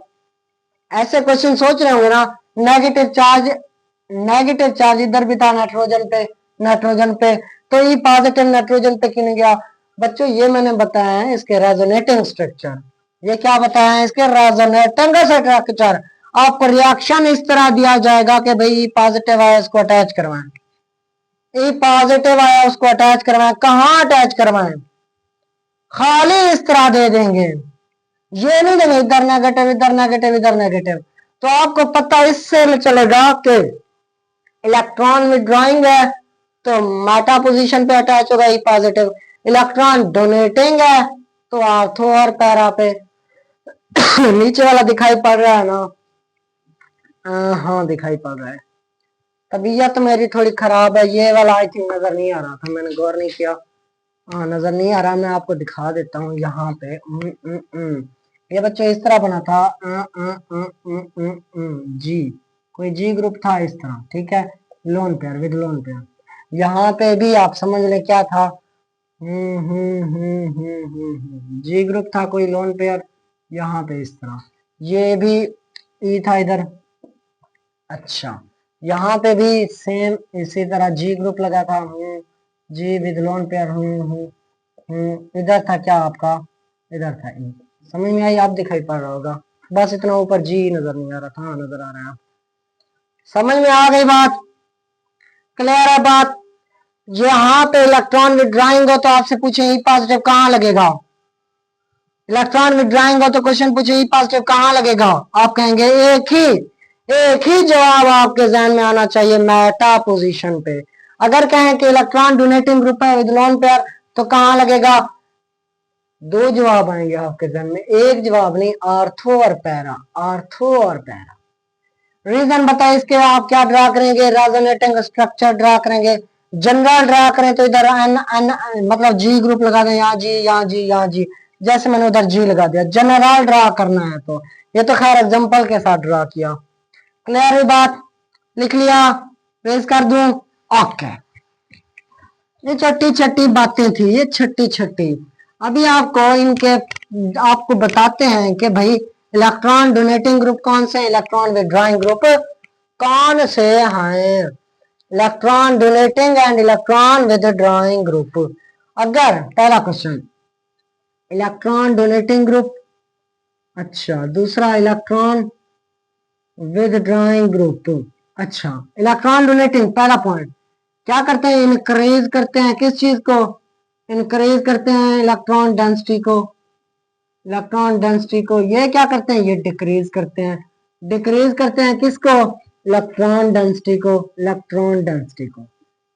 ऐसे क्वेश्चन सोच रहे होंगे ना, नेगेटिव चार्ज इधर भी था नाइट्रोजन पे तो ई पॉजिटिव नाइट्रोजन पे क्यों नहीं गया। बच्चों ये मैंने बताया है इसके रेजोनेटिंग स्ट्रक्चर, ये क्या बताया है इसके रेजोनेटिंग स्ट्रक्चर। आपको रिएक्शन इस तरह दिया जाएगा कि भाई ई पॉजिटिव आया इसको अटैच करवाएं, ई पॉजिटिव आया उसको अटैच करवाएं, कहाँ अटैच करवाएं, खाली इस तरह दे देंगे, ये नहीं देंगे इधर नेगेटिव इधर नेगेटिव इधर नेगेटिव। तो आपको पता इससे चलेगा कि इलेक्ट्रॉन विड्रॉइंग है तो मेटा पोजीशन पे अटैच होगा ई पॉजिटिव, इलेक्ट्रॉन डोनेटिंग है तो आर्थो और पैरा पे। नीचे वाला दिखाई पड़ रहा है ना, हाँ दिखाई पड़ रहा है। तबीयत मेरी थोड़ी खराब है, ये वाला आई थिंक नजर नहीं आ रहा था, मैंने गौर नहीं किया, हाँ नजर नहीं आ रहा, मैं आपको दिखा देता हूँ यहाँ पे। ये बच्चों इस तरह बना था, जी कोई जी ग्रुप था इस तरह, ठीक है, lone pair with lone pair. यहाँ पे भी आप समझ ले क्या था, जी ग्रुप था कोई लोन पेयर, यहाँ पे इस तरह, ये भी ई था इधर, अच्छा यहाँ पे भी सेम इसी तरह जी ग्रुप लगा था, जी विद लोन पेयर, इधर था क्या आपका, इधर था ई, समझ में आई, आप दिखाई पड़ रहा होगा, बस इतना ऊपर जी नजर नहीं आ रहा था, नजर आ रहा है, समझ में आ गई बात। क्लियर है बात? यहाँ पे इलेक्ट्रॉन विड्रॉइंग हो तो आपसे पूछे ई पॉजिटिव कहाँ लगेगा, इलेक्ट्रॉन विड्रॉइंग हो तो क्वेश्चन पूछे ई पॉजिटिव कहाँ लगेगा, आप कहेंगे एक ही जवाब आपके जहन में आना चाहिए, मेटा पोजीशन पे। अगर कहें कि इलेक्ट्रॉन डोनेटिंग ग्रुप है विद लोन पेयर तो कहाँ लगेगा, दो जवाब आएंगे आपके जहन में, एक जवाब नहीं, आर्थो और पैरा, आर्थो और पैरा। रीजन बताइए इसके, आप क्या ड्रा करेंगे, रेजोनेटिंग स्ट्रक्चर ड्रा करेंगे, जनरल ड्रा करें तो इधर एन एन मतलब जी ग्रुप लगा दें, यहाँ जी यहाँ जी यहाँ जी, जैसे मैंने उधर जी लगा दिया। जनरल ड्रा करना है तो ये तो खैर एग्जांपल के साथ ड्रा किया। क्लियर हुई बात? लिख लिया, रेज कर दूं? ओके, ये छोटी छोटी बातें थी, ये छोटी छोटी। अभी आपको बताते हैं कि भाई इलेक्ट्रॉन डोनेटिंग ग्रुप कौन से, इलेक्ट्रॉन विड्रॉइंग ग्रुप कौन से हैं, electron donating and electron withdrawing group. अगर पहला क्वेश्चन इलेक्ट्रॉन डोनेटिंग ग्रुप, अच्छा दूसरा इलेक्ट्रॉन विदड्रॉइंग ग्रुप, अच्छा इलेक्ट्रॉन डोनेटिंग पहला पॉइंट क्या करते हैं, इनक्रीज करते हैं किस चीज को, इनक्रीज करते हैं इलेक्ट्रॉन डेंसिटी को, इलेक्ट्रॉन डेंसिटी को। ये क्या करते हैं, ये डिक्रीज करते हैं, डिक्रीज करते हैं किसको, इलेक्ट्रॉन डेंसिटी को, इलेक्ट्रॉन डेंसिटी को।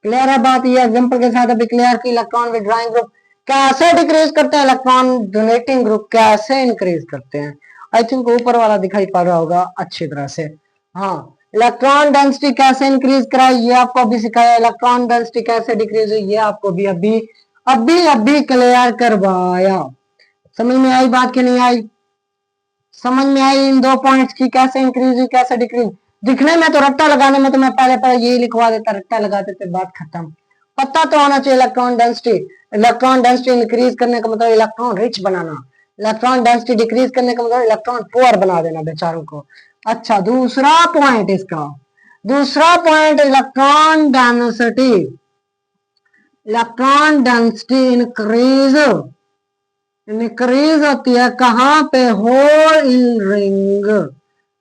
क्लियर है बात? ये एग्जांपल के साथ अभी क्लियर की इलेक्ट्रॉन विड्रॉइंग ग्रुप कैसे डिक्रीज करते हैं, इलेक्ट्रॉन डोनेटिंग ग्रुप कैसे इंक्रीज करते हैं। आई थिंक ऊपर वाला दिखाई पड़ रहा होगा अच्छी तरह से। हाँ, इलेक्ट्रॉन डेंसिटी कैसे इंक्रीज कराई ये आपको अभी सिखाया, इलेक्ट्रॉन डेंसिटी कैसे डिक्रीज हुई ये आपको भी अभी क्लियर करवाया। समझ में आई बात कि नहीं आई? समझ में आई इन दो पॉइंट्स की, कैसे इंक्रीज हुई कैसे डिक्रीज। दिखने में तो रट्टा लगाने में तो मैं पहले यही लिखवा देता, रट्टा लगा देते बात खत्म। पता तो होना चाहिए electron density, electron density increase करने का मतलब इलेक्ट्रॉन रिच बनाना, इलेक्ट्रॉन डेंसिटी डिक्रीज करने का मतलब इलेक्ट्रॉन पुअर बना देना बेचारों को। अच्छा दूसरा पॉइंट इसका, दूसरा point electron density, electron density increase increase होती है कहां पे, whole in ring,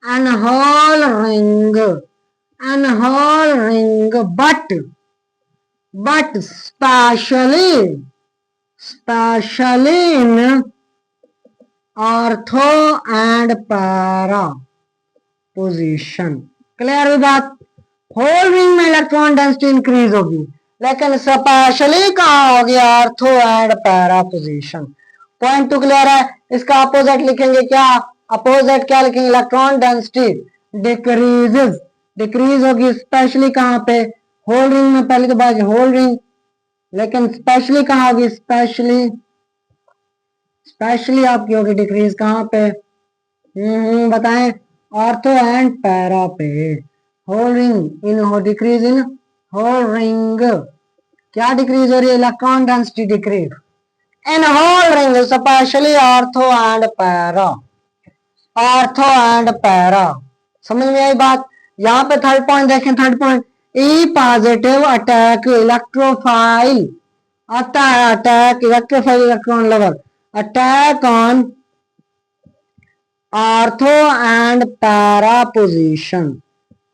in whole ring, in whole ring, but specially in ortho and para position. Clear हुई बात? होल रिंग में इलेक्ट्रॉन डेंसिटी इंक्रीज होगी, लेकिन स्पेशली कहाँ होगी, ortho and para position. Point two clear है? इसका अपोजिट लिखेंगे क्या, अपोजिट क्या लिखेंगे, इलेक्ट्रॉन डेंसिटी डिक्रीजेस, डिक्रीज होगी स्पेशली कहाँ पे, होल रिंग में। पहले तो बात होल रिंग, लेकिन स्पेशली कहाँ होगी, स्पेशली आपकी होगी डिक्रीज कहाँ पे, बताएं, आर्थो एंड पैरा पे। होल रिंग इन हो डिक्रीज इन होल रिंग, क्या डिक्रीज हो रही है, electron density decrease in whole ring specially ortho and para, ortho and para. समझ में आई बात? यहाँ पे थर्ड पॉइंट देखें, third point E positive attack electrophile, आता है attack electrophile electron level, attack on ortho and para position,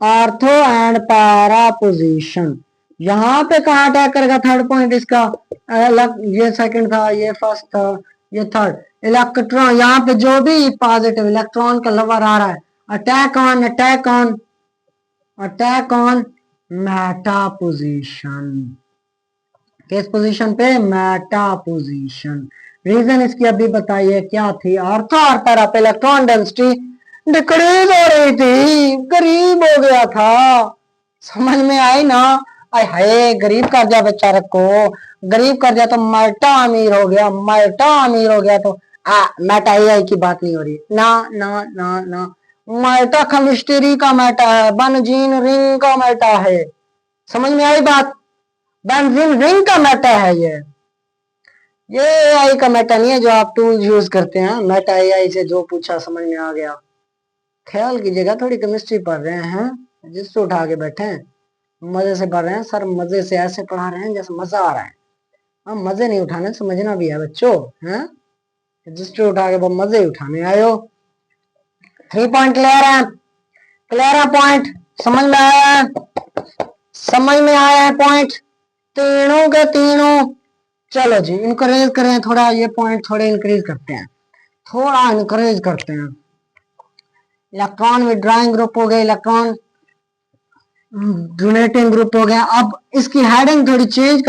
ortho and para position. यहाँ पे कहाँ अटैक करेगा, थर्ड पॉइंट इसका, ये सेकंड था, ये फर्स्ट था, ये थर्ड। इलेक्ट्रॉन यहाँ पे जो भी पॉजिटिव इलेक्ट्रॉन का लवर आ रहा है, अटैक ऑन मेटा पोजीशन, किस पोजीशन पे, मेटा पोजीशन। रीजन इसकी अभी बताइए क्या थी, आर्थो और पैरा पे इलेक्ट्रॉन डेंसिटी डिक्रीज हो रही थी, गरीब हो गया था। समझ में आई ना? आय हाय गरीब कर दिया बेचारे को, गरीब कर दिया तो मेटा अमीर हो गया, मेटा अमीर हो गया तो मेटा एआई की बात नहीं हो रही, ना ना ना ना, मेटा केमिस्ट्री का मेटा है, बेंजीन रिंग का मेटा है। समझ में आई बात? बेंजीन रिंग का मेटा है ये एआई का मेटा नहीं है जो आप टूल यूज करते हैं। मेटा एआई से जो पूछा समझ में आ गया। ख्याल कीजिएगा, थोड़ी केमिस्ट्री पढ़ रहे हैं, जिससे उठा के बैठे हैं, मजे से पढ़ रहे हैं, सर मजे से ऐसे पढ़ा रहे हैं जैसे मजा आ रहा है। हम मजे नहीं उठाने, समझना भी है बच्चों, हैं रजिस्टर उठा के मजे उठाने आयो। 3 पॉइंट क्लियर है? क्लियर है पॉइंट? समझ में आया? समझ में आया है पॉइंट तीनों के तीनों? चलो जी इंकरेज करें थोड़ा, ये पॉइंट थोड़े इंक्रीज करते हैं, थोड़ा इंकरेज करते हैं। इलेक्ट्रॉन विड्रॉइंग ग्रुप हो गए, इलेक्ट्रॉन डोनेटिंग ग्रुप हो गया। अब इसकी हेडिंग थोड़ी चेंज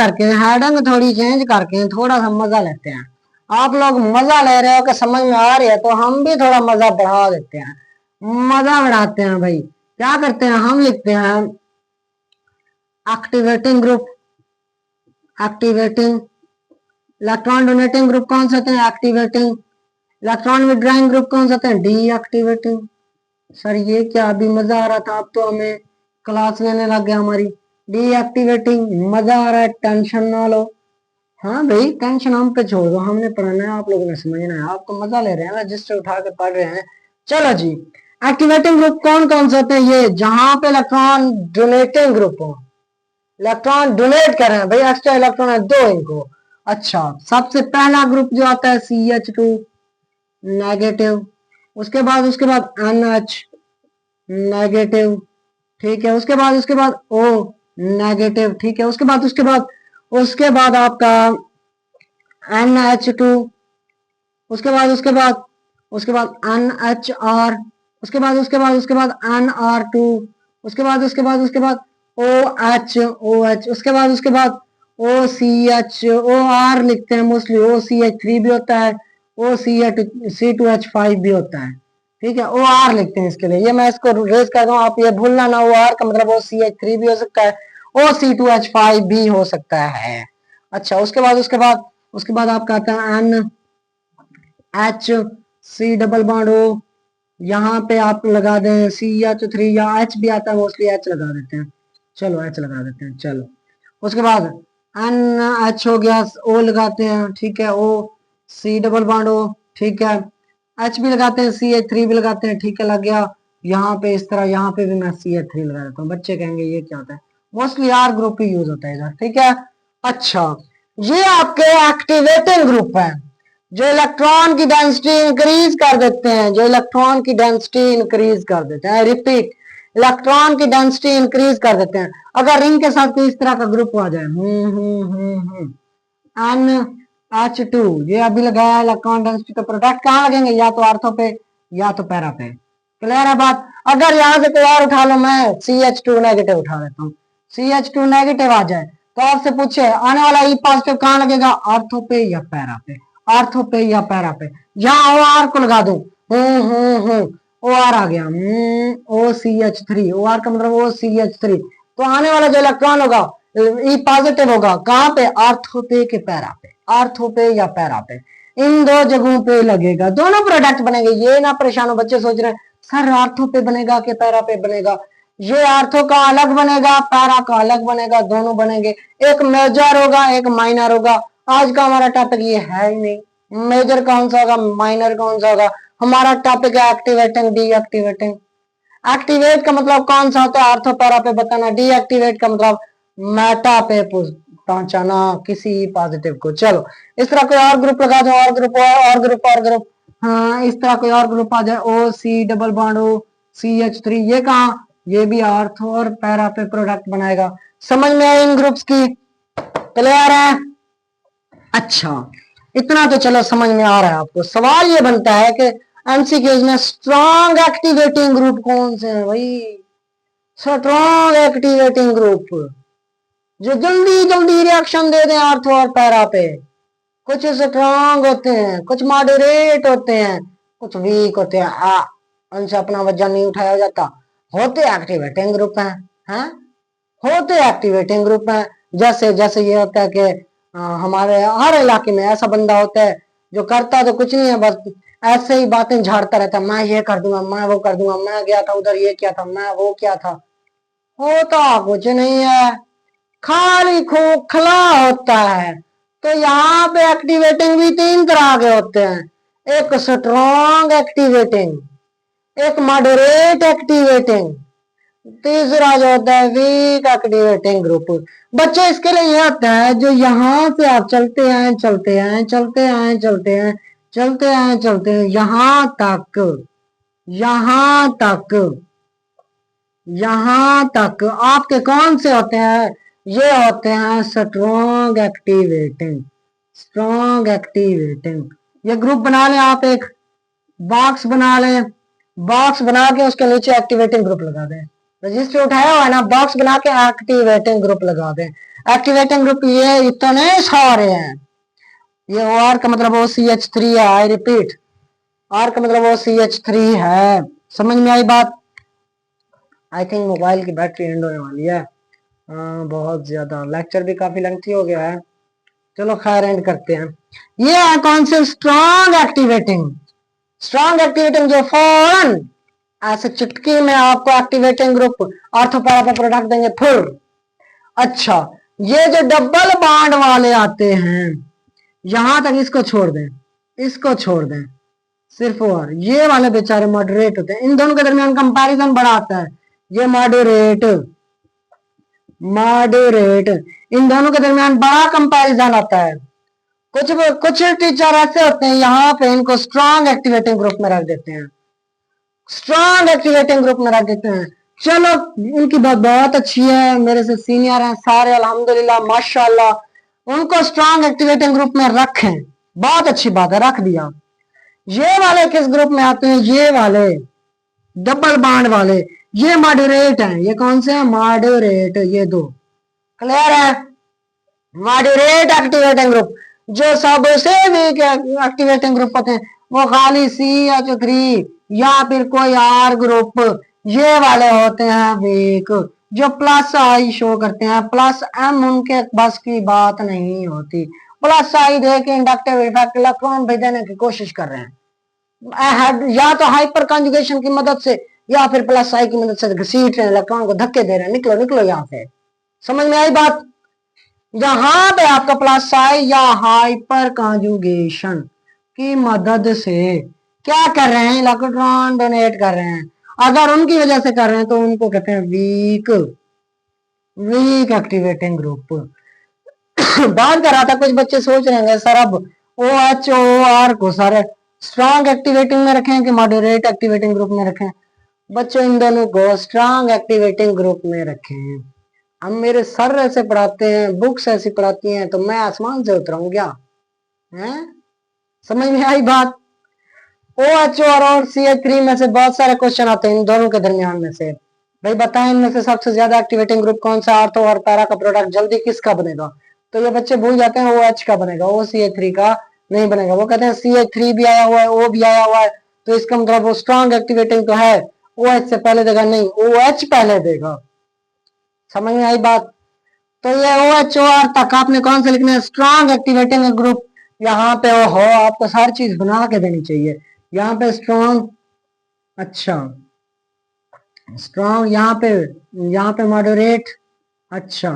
करके, थोड़ा सा मजा लेते हैं। आप लोग मजा ले रहे हो कि समझ में आ रही है, तो हम भी थोड़ा मजा बढ़ा देते हैं, मजा बढ़ाते हैं भाई। क्या करते हैं, हम लिखते हैं activating group, activating. Electron donating group कौन से होते हैं, एक्टिवेटिंग। इलेक्ट्रॉन विड्रॉइंग ग्रुप कौन से होते हैं, डीएक्टिवेटिंग। सर ये क्या, अभी मजा आ रहा था, अब तो हमें क्लास लेने लग गया हमारी। डीएक्टिवेटिंग, मजा आ रहा है, टेंशन ना लो। हाँ भाई टेंशन हम पे छोड़ दो, हमने पढ़ना है, आप लोगों ने समझना है। आप तो मजा ले रहे हैं, रजिस्टर उठा के पढ़ रहे हैं। चलो जी, एक्टिवेटिंग ग्रुप कौन कौन से होते हैं, ये जहां पे इलेक्ट्रॉन डोनेटिंग ग्रुप हो, इलेक्ट्रॉन डोनेट कर रहे हैं भाई, एक्स्ट्रा इलेक्ट्रॉन है दो इनको। अच्छा, सबसे पहला ग्रुप जो आता है CH2 नेगेटिव, उसके बाद NH नेगेटिव, ठीक है। उसके बाद O नेगेटिव, ठीक है। उसके बाद आपका NH2, उसके बाद NHR, उसके बाद NR2, उसके बाद OH, उसके बाद OCH, OR लिखते हैं मोस्टली, OCH3 भी होता है, C2H5 भी होता है, ठीक है। OR लिखते हैं इसके लिए, ये मैं इसको रेज कर दूं, आप ये भूलना ना, OR का मतलब OCH3 भी हो सकता है, OC2H5 भी हो सकता है। अच्छा, उसके बाद आपका आता है NH, C double bond O, यहाँ पे आप लगा दें CH3, या H भी आता है मोस्टली, H लगा देते हैं, चलो H लगा देते हैं, चलो। उसके बाद NH हो गया, O लगाते हैं, ठीक है, C डबल बॉन्ड O, ठीक है। H भी लगाते हैं, CH3 भी लगाते हैं, ठीक है, लग गया। यहाँ पे इस तरह, यहाँ पे भी मैं CH3 लगा देता हूँ। बच्चे कहेंगे ये क्या होता है, मोस्टली R ग्रुप ही यूज होता है इधर, ठीक है। अच्छा, ये आपके एक्टिवेटिंग ग्रुप है, जो इलेक्ट्रॉन की डेंसिटी इंक्रीज कर देते हैं, रिपीट, इलेक्ट्रॉन की डेंसिटी इंक्रीज कर देते हैं। अगर रिंग के साथ कोई इस तरह का ग्रुप आ जाए, NH2, ये अभी लगाया इलेक्ट्रॉन डेंसिटी, तो प्रोडक्ट कहाँ लगेंगे, या तो आर्थो पे या तो पैरा पे। क्लियर है बात। अगर यहाँ से कोई और उठा लो, मैं CH2 नेगेटिव उठा लेता हूँ, CH2 नेगेटिव आ जाए, तो आपसे पूछे आने वाला E पॉजिटिव कहाँ लगेगा, आर्थो पे या पैरा पे, यहाँ OR को लगा दो, OR आ गया, OCH3, OR का मतलब OCH3, तो आने वाला जो इलेक्ट्रॉन होगा E पॉजिटिव होगा, कहाँ पे, आर्थो पे के पैरा पे, आर्थो पे या पैरा पे, इन दो जगहों पे लगेगा, दोनों प्रोडक्ट बनेंगे। ये ना परेशान हो, बच्चे सोच रहे हैं सर आर्थो पे बनेगा कि पैरा पे बनेगा, ये आर्थो का अलग बनेगा, पैरा का अलग बनेगा, दोनों बनेंगे, एक मेजर होगा एक माइनर होगा। आज का हमारा टॉपिक ये है ही नहीं, मेजर कौन सा होगा माइनर कौन सा होगा, हमारा टॉपिक है एक्टिवेटिंग डीएक्टिवेटिंग। एक्टिवेट का मतलब कौन सा होता है, आर्थो पैरा पे बताना, डीएक्टिवेट का मतलब मेटा पे पहुंचाना किसी पॉजिटिव को। चलो इस तरह कोई और ग्रुप लगा दो, और ग्रुप, हाँ इस तरह कोई और ग्रुप आ जाए, OC double bond O CH3, ये कहा, ये भी आर्थो और पैरा पे प्रोडक्ट बनाएगा। समझ में आए इन ग्रुप्स की, क्लियर है। अच्छा, इतना तो चलो समझ में आ रहा है आपको। सवाल ये बनता है कि एमसीक्यूज में स्ट्रॉन्ग एक्टिवेटिंग ग्रुप कौन से हैं भाई, स्ट्रॉन्ग एक्टिवेटिंग ग्रुप जो जल्दी जल्दी रिएक्शन दे दें आर्थो और पैरा पे। कुछ स्ट्रॉन्ग होते हैं, कुछ मॉडरेट होते हैं, कुछ वीक होते हैं, उनसे अपना वजन नहीं उठाया जाता, होते एक्टिवेटिंग ग्रुप हैं, होते एक्टिवेटिंग ग्रुप हैं। जैसे जैसे ये होता है कि हमारे हर इलाके में ऐसा बंदा होता है जो करता तो कुछ नहीं है, बस ऐसे ही बातें झाड़ता रहता है, मैं ये कर दूंगा, मैं वो कर दूंगा, मैं गया था उधर ये किया था, मैं वो किया था, होता कुछ नहीं है, खाली खोखला होता है। तो यहाँ पे एक्टिवेटिंग भी तीन तरह के होते हैं, एक स्ट्रॉन्ग एक्टिवेटिंग, एक मॉडरेट एक्टिवेटिंग, तीसरा जो होता है वीक एक्टिवेटिंग ग्रुप। बच्चे इसके लिए ये होता है जो यहाँ से आप चलते हैं यहाँ तक यहां तक आपके कौन से होते हैं? ये होते हैं स्ट्रॉन्ग एक्टिवेटिंग। Strong activating. ये ग्रुप बना लें, आप एक बॉक्स बना लें, बॉक्स बना के उसके नीचे एक्टिवेटिंग ग्रुप लगा दें। रजिस्टर उठाया हुआ है ना, बॉक्स बना के एक्टिवेटिंग ग्रुप लगा दें। एक्टिवेटिंग ग्रुप ये इतने सारे हैं। ये ओ आर का मतलब OCH3 है। आई रिपीट, आर का मतलब OCH3 है। समझ में आई बात? आई थिंक मोबाइल की बैटरी एंड होने वाली है। बहुत ज्यादा लेक्चर भी काफी लेंथी हो गया है। चलो खैर एंड करते हैं। ये है कौन से? Strong activating. स्ट्रॉन्ग एक्टिवेटिंग जो फौरन ऐसे चुटकी में आपको एक्टिवेटिंग ग्रुप ऑर्थोपैरा पे प्रोडक्ट देंगे फुल। अच्छा, ये जो डबल बॉन्ड वाले आते हैं, यहां तक इसको छोड़ दें, इसको छोड़ दें सिर्फ। और ये वाले बेचारे मॉडरेट होते हैं, इन दोनों के दरमियान कंपैरिजन बड़ा आता है। ये मॉडरेट, मॉडरेट, इन दोनों के दरमियान बड़ा कंपैरिजन आता है। कुछ कुछ टीचर ऐसे होते हैं, यहाँ पे इनको स्ट्रॉन्ग एक्टिवेटिंग ग्रुप में रख देते हैं, स्ट्रॉन्ग एक्टिवेटिंग ग्रुप में रख देते हैं। चलो उनकी बात बहुत अच्छी है, मेरे से सीनियर हैं सारे अल्हम्दुलिल्लाह माशाल्लाह, उनको स्ट्रॉन्ग एक्टिवेटिंग ग्रुप में रखें, बहुत अच्छी बात है, रख दिया। ये वाले किस ग्रुप में आते हैं? ये वाले डबल बॉन्ड वाले, ये मॉडरेट हैं। ये कौन से हैं? मॉडरेट, ये दो। क्लियर है? Moderate activating group. जो सबसे वीक एक्टिवेटिंग ग्रुप होते हैं वो खाली CH3 या फिर कोई R ग्रुप, ये वाले होते हैं वीक। जो प्लस आई शो करते हैं, प्लस M उनके बस की बात नहीं होती। प्लस आई देके इंडक्टिव इफेक्ट इलेक्ट्रॉन भेजने की कोशिश कर रहे हैं, या तो हाइपर कॉन्जुगेशन की मदद से या फिर प्लस आई की मदद से घसीट रहे हैं, इलेक्ट्रॉन को धक्के दे रहे हैं, निकलो निकलो यहाँ से। समझ में आई बात? यहां पे आपका प्लस आई या हाइपर कॉन्जुगेशन की मदद से क्या कर रहे हैं? इलेक्ट्रॉन डोनेट कर रहे हैं। अगर उनकी वजह से कर रहे हैं तो उनको कहते हैं वीक, वीक एक्टिवेटिंग ग्रुप। बात कर रहा था, कुछ बच्चे सोच रहे हैं सर अब OH OR को सारे स्ट्रॉन्ग एक्टिवेटिंग में रखें कि मॉडरेट एक्टिवेटिंग ग्रुप में रखें? बच्चों इन दोनों को स्ट्रॉन्ग एक्टिवेटिंग ग्रुप में रखें। हम मेरे सर ऐसे पढ़ाते हैं, बुक्स ऐसी पढ़ाती हैं, तो मैं आसमान से उतराऊं क्या? हैं? समझ में आई बात? OH और CH3 में से बहुत सारे क्वेश्चन आते हैं इन दोनों के दरमियान में से। भाई बताएं इनमें से सबसे ज्यादा एक्टिवेटिंग ग्रुप कौन सा? आर्थो और पैरा का प्रोडक्ट जल्दी किसका बनेगा? तो ये बच्चे भूल जाते हैं OH का बनेगा, OCH3 का नहीं बनेगा। वो कहते हैं CH3 भी आया हुआ है, O भी आया हुआ है, तो इसका मतलब वो स्ट्रॉन्ग एक्टिवेटिंग तो है, OH से पहले देगा? नहीं, OH पहले देगा। समझ में आई बात? तो ये OH OR तक आपने कौन से लिखना है? Strong activating group. यहाँ पे हो आपको सारी चीज बना के देनी चाहिए। यहाँ पे स्ट्रॉन्ग, अच्छा स्ट्रॉन्ग, यहाँ पे मॉडरेट, अच्छा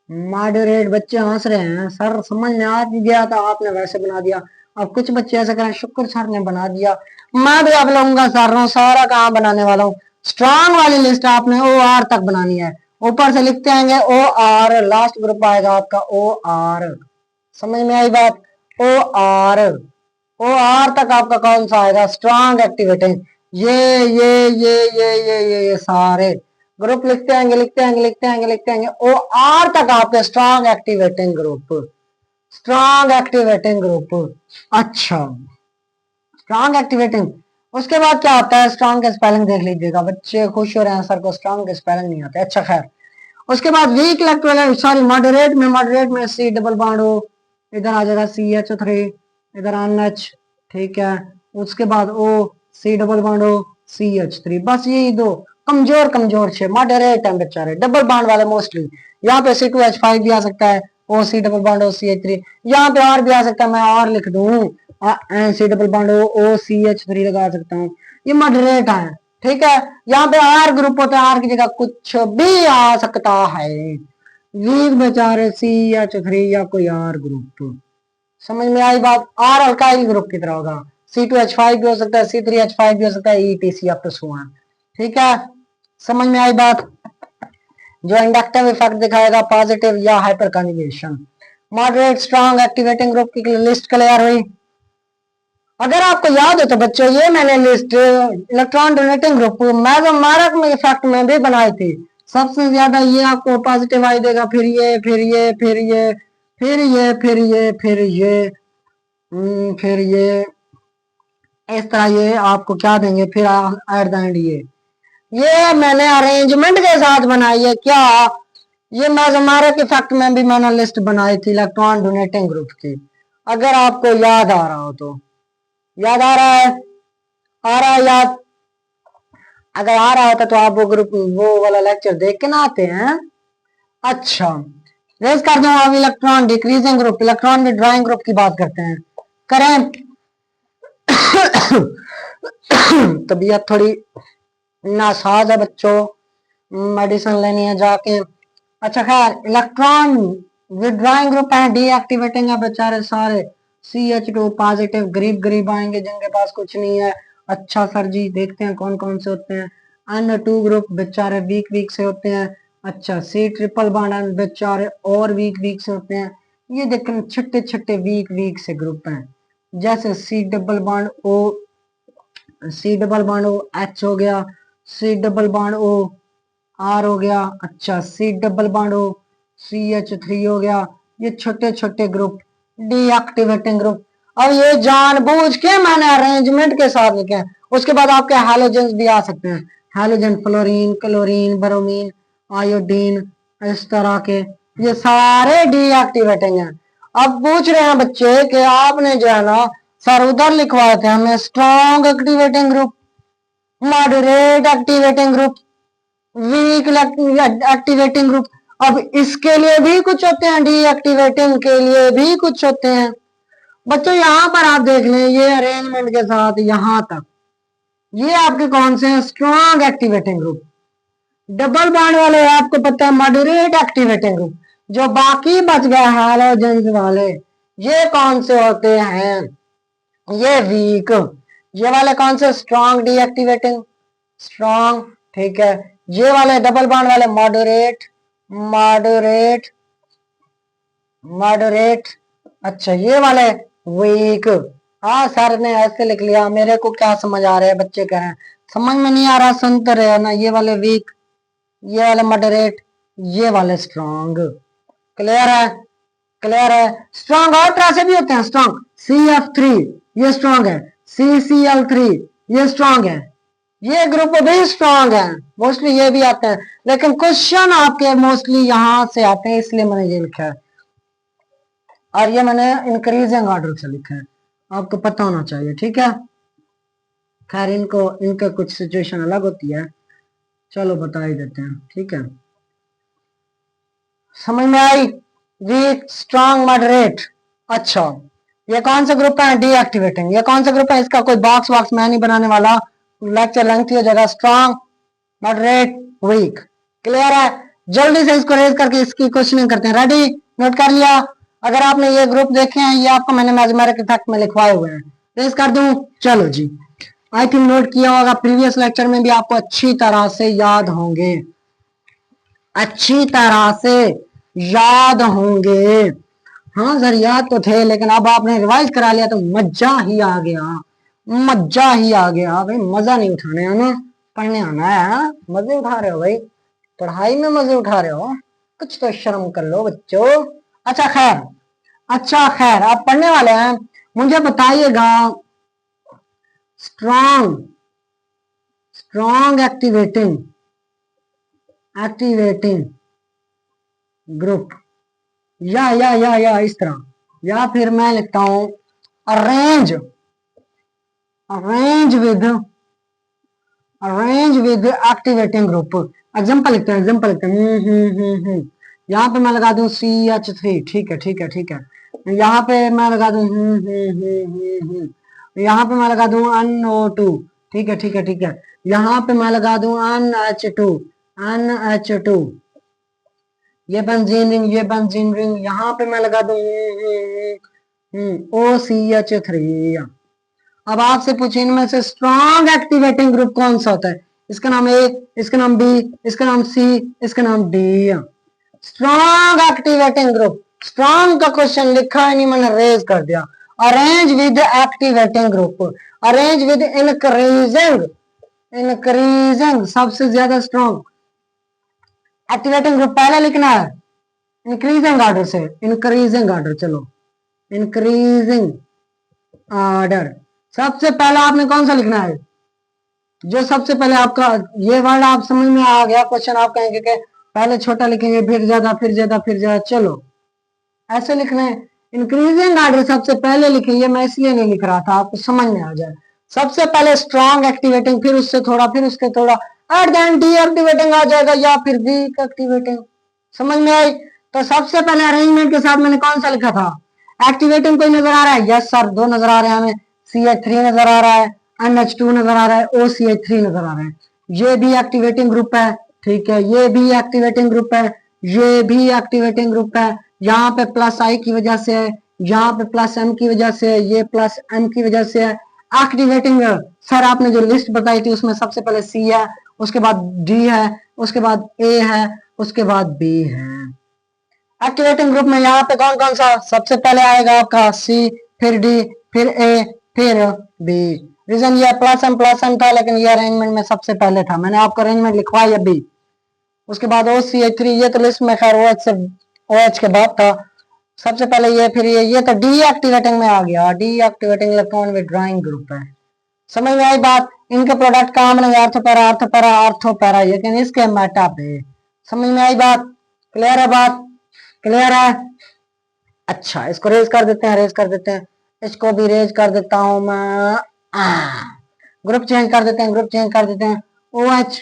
मॉडरेट। बच्चे हंस रहे हैं, सर समझ में आ गया था, आपने वैसे बना दिया। अब कुछ बच्चे ऐसे करें शुक्र सर ने बना दिया, मैं भी अब लूंगा सर सारा काम बनाने वाला हूँ। स्ट्रॉन्ग वाली लिस्ट आपने OR तक बनानी है, ऊपर से लिखते आएंगे OR, लास्ट ग्रुप आएगा आपका OR। समझ में आई बात? OR, OR तक आपका कौन सा आएगा? Strong activating. ये सारे ग्रुप लिखते आएंगे, लिखते आएंगे, लिखते आएंगे, लिखते आएंगे, OR तक आपके strong activating group, strong activating group. अच्छा, स्ट्रॉन्ग एक्टिवेटिंग। उसके बाद क्या होता है? स्ट्रॉन्ग के स्पेलिंग देख लीजिएगा, बच्चे खुश हो रहे हैं सर को स्ट्रॉन्ग के स्पेलिंग नहीं आते। अच्छा खैर, उसके बाद वीक इलेक्ट्रोलाइट, सॉरी मॉडरेट में C डबल बॉन्ड हो, इधर आ जाएगा CH3, इधर NH, ठीक है। उसके बाद O, C डबल बॉन्ड हो, CH3, बस यही दो कमजोर कमजोर छे मॉडरेट हैं बेचारे, डबल बॉन्ड वाले मोस्टली। यहाँ पे C2H5 भी आ सकता है, OC डबल बॉन्ड हो CH3, यहाँ पे और भी आ सकता है, मैं और लिख दूं C डबल बॉन्ड हो OCH3 लगा सकता हूँ, ये मॉडरेट है, ठीक है। यहाँ पे R ग्रुप होता है, R की जगह कुछ भी आ सकता है, वीक बेचारे CH3 या कोई R ग्रुप। समझ में आई बात? R अल्काइल ग्रुप की तरह होगा, C2H5 भी हो सकता है, C3H5 भी हो सकता है, ETC up to so on, ठीक है। समझ में आई बात? जो इंडक्टिव इफेक्ट दिखाएगा पॉजिटिव या hyperconjugation. Moderate strong activating group की लिस्ट क्लियर हुई? अगर आपको याद हो तो बच्चों, ये मैंने list electron donating group mesomeric में इफेक्ट में भी बनाई थी। सबसे ज्यादा ये आपको पॉजिटिव आई देगा, फिर ये, फिर ये, फिर ये, फिर ये, फिर ये, फिर ये, फिर ये, इस तरह ये आपको क्या देंगे, फिर एट द एंड ये मैंने अरेंजमेंट के साथ बनाई है क्या। ये मेसोमेरिक इफेक्ट में भी मैंने लिस्ट बनाई थी इलेक्ट्रॉन डोनेटिंग ग्रुप की, अगर आपको याद आ रहा हो तो। याद आ रहा है? आ रहा है याद? अगर आ रहा होता तो आप वो ग्रुप, वो वाला लेक्चर देख के ना आते हैं। अच्छा, रेज कर दूं अब electron decreasing group, electron withdrawing group की बात करते हैं। करें। तबीयत थोड़ी नासाज है बच्चों, मेडिसिन लेनी है जाके। अच्छा खैर, इलेक्ट्रॉन विड्रॉइंग ग्रुप है, डीएक्टिवेटिंग है बेचारे सारे। CH2 पॉजिटिव गरीब गरीब आएंगे जिनके पास कुछ नहीं है। अच्छा सर जी, देखते हैं कौन कौन से होते हैं। N2 ग्रुप बेचारे वीक वीक से होते हैं। अच्छा, C ट्रिपल बॉन्ड बेचारे और वीक वीक से होते हैं। ये देखें छोटे छोटे वीक वीक से ग्रुप हैं, जैसे C double bond O, C double bond O H हो गया, C double bond O R हो गया। अच्छा, C double bond O CH3 हो गया। ये छोटे छोटे ग्रुप डीएक्टिवेटिंग ग्रुप। अब ये जानबूझ के मैंने अरेंजमेंट के साथ लिखे हैं। उसके बाद आपके हैलोजेंस भी आ सकते हैं, halogen fluorine, chlorine, bromine, iodine, इस तरह के, ये सारे डीएक्टिवेटिंग हैं। अब पूछ रहे हैं बच्चे कि आपने जो है ना सर उधर लिखवाए थे हमें strong activating group, moderate activating group, weak activating group. अब इसके लिए भी कुछ होते हैं, डीएक्टिवेटिंग के लिए भी कुछ होते हैं। बच्चों यहाँ पर आप देख लें, ये अरेंजमेंट के साथ यहाँ तक ये आपके कौन से हैं, strong activating group. Double bond वाले आपको पता है मॉडरेट एक्टिवेटिंग ग्रुप। जो बाकी बच गए हैलोजेंस वाले, ये कौन से होते हैं, ये वीक। ये वाले कौन से, स्ट्रॉन्ग डीएक्टिवेटिंग, स्ट्रॉन्ग, ठीक है। ये वाले डबल बॉन्ड वाले मॉडरेट, मॉडरेट, मॉडरेट। अच्छा, ये वाले वीक। हाँ सर ने ऐसे लिख लिया, मेरे को क्या समझ आ रहा है, बच्चे कह रहे हैं समझ में नहीं आ रहा, सुनते रहे ना। ये वाले वीक, ये वाले मॉडरेट, ये वाले स्ट्रॉन्ग। क्लियर है? क्लियर है? स्ट्रॉन्ग और तरह से भी होते हैं, स्ट्रॉन्ग CF3 ये स्ट्रॉन्ग है, CCl3 ये स्ट्रॉन्ग है, ये ग्रुप भी स्ट्रॉन्ग है। मोस्टली ये भी आते हैं, लेकिन क्वेश्चन आपके मोस्टली यहां से आते हैं, इसलिए मैंने ये लिखा है। और ये मैंने इंक्रीजिंग ऑर्डर से लिखा है, आपको पता होना चाहिए, ठीक है। खैर इनका कुछ सिचुएशन अलग होती है, चलो बता ही देते हैं, ठीक है। समझ में आई? Week, strong, moderate. अच्छा, ये कौन सा ग्रुप है, डीएक्टिवेटिंग। ये कौन सा ग्रुप है, इसका कोई बॉक्स वॉक्स मैं नहीं बनाने वाला, लेक्चर लेंथी हो जाएगा। Strong, moderate, week. क्लियर है? जल्दी से इसको रेज करके इसकी क्वेश्चनिंग करते हैं। रेडी? नोट कर लिया? अगर आपने ये ग्रुप देखे हैं, ये आपको मैंने मेसोमेरिक इफेक्ट में लिखवाए हुए हैं, रेज कर दूं? चलो जी, आई थिंक नोट किया होगा, प्रीवियस लेक्चर में भी आपको अच्छी तरह से याद होंगे, अच्छी तरह से याद होंगे। हाँ सर याद तो थे, लेकिन अब आपने रिवाइज करा लिया तो मजा ही आ गया, मजा ही आ गया भाई। मजा नहीं उठाने आना, पढ़ने आना है। हाँ? मजे उठा रहे हो भाई, पढ़ाई में मजे उठा रहे हो, कुछ तो शर्म कर लो बच्चों। अच्छा खैर, अच्छा खैर, आप पढ़ने वाले हैं, मुझे बताइएगा strong, strong activating, activating group, या इस तरह, या फिर मैं लिखता हूं arrange, arrange with activating group. Example लिखते हैं, एग्जांपल लिखते हैं। यहाँ पे मैं लगा दूं CH3, ठीक है ठीक है ठीक है। यहाँ पे मैं लगा दूं यहाँ पे मैं लगा दूं NO2, ठीक है ठीक है ठीक है। यहाँ पे मैं लगा दूं NH2, NH2, ये बेंजीन रिंग, ये बेंजीन रिंग। यहाँ पे मैं लगा दूं OCH3। अब आपसे पूछे इनमें से स्ट्रॉन्ग एक्टिवेटिंग ग्रुप कौन सा होता है, इसका नाम A, इसका नाम B, इसका नाम C, इसका नाम D। Strong activating group, strong का क्वेश्चन लिखा है नहीं, मैंने रेज कर दिया। Arrange with activating group, arrange with increasing, increasing सबसे ज्यादा स्ट्रॉन्ग, एक्टिवेटिंग ग्रुप पहले लिखना है इंक्रीजिंग ऑर्डर से, इंक्रीजिंग ऑर्डर, चलो इंक्रीजिंग ऑर्डर। सबसे पहले आपने कौन सा लिखना है, जो सबसे पहले आपका ये वर्ड आप समझ में आ गया, क्वेश्चन आप कहेंगे कि पहले छोटा लिखेंगे फिर ज्यादा फिर ज्यादा फिर ज्यादा, चलो ऐसे लिखना है। इंक्रीजिंग ऑर्डर सबसे पहले लिखेंगे, मैं इसलिए नहीं लिख रहा था आपको समझ में आ जाए। सबसे पहले स्ट्रॉन्ग एक्टिवेटिंग, फिर उससे थोड़ा, फिर उसके थोड़ा, at the end deactivating आ जाएगा या फिर वीक एक्टिवेटिंग। समझ में आई? तो सबसे पहले अरेंजमेंट के साथ मैंने कौन सा लिखा था, एक्टिवेटिंग कोई नजर आ रहा है? यस सर, दो नजर आ रहे हैं हमें, CH3 नजर आ रहा है, NH2 नजर आ रहा है, OCH3 नजर आ रहा है। ये भी एक्टिवेटिंग ग्रुप है, ठीक है, ये भी एक्टिवेटिंग ग्रुप है, ये भी एक्टिवेटिंग ग्रुप है। यहाँ पे प्लस आई की वजह से है, यहाँ पे प्लस एम की वजह से है, ये प्लस एम की वजह से है। एक्टिवेटिंग सर आपने जो लिस्ट बताई थी उसमें सबसे पहले सी है, उसके बाद डी है, उसके बाद ए है, उसके बाद बी है। एक्टिवेटिंग ग्रुप में यहाँ पे कौन कौन सा सबसे पहले आएगा आपका सी, फिर डी, फिर ए, फिर बी। रीजन ये प्लस एम था, लेकिन ये अरेंजमेंट में सबसे पहले था, मैंने आपको अरेंजमेंट लिखवाया बी। उसके बाद OCH3, ये तो लिस्ट में खैर OH से, OH के बाद था, सबसे पहले ये, फिर ये तो डी एक्टिवेटिंग में आ गया, D activating electron withdrawing group है। समझ में आई बात? इनके प्रोडक्ट काम नहीं, आर्थोपैरा आर्थोपैरा आर्थोपैरा, लेकिन इसके मेटा पे। समझ में आई बात? क्लियर है बात? क्लियर है? अच्छा, इसको रेज कर देते हैं, रेज कर देते हैं, इसको भी रेज कर देता हूं मैं, ग्रुप चेंज कर देते हैं, ग्रुप चेंज कर देते हैं, OH,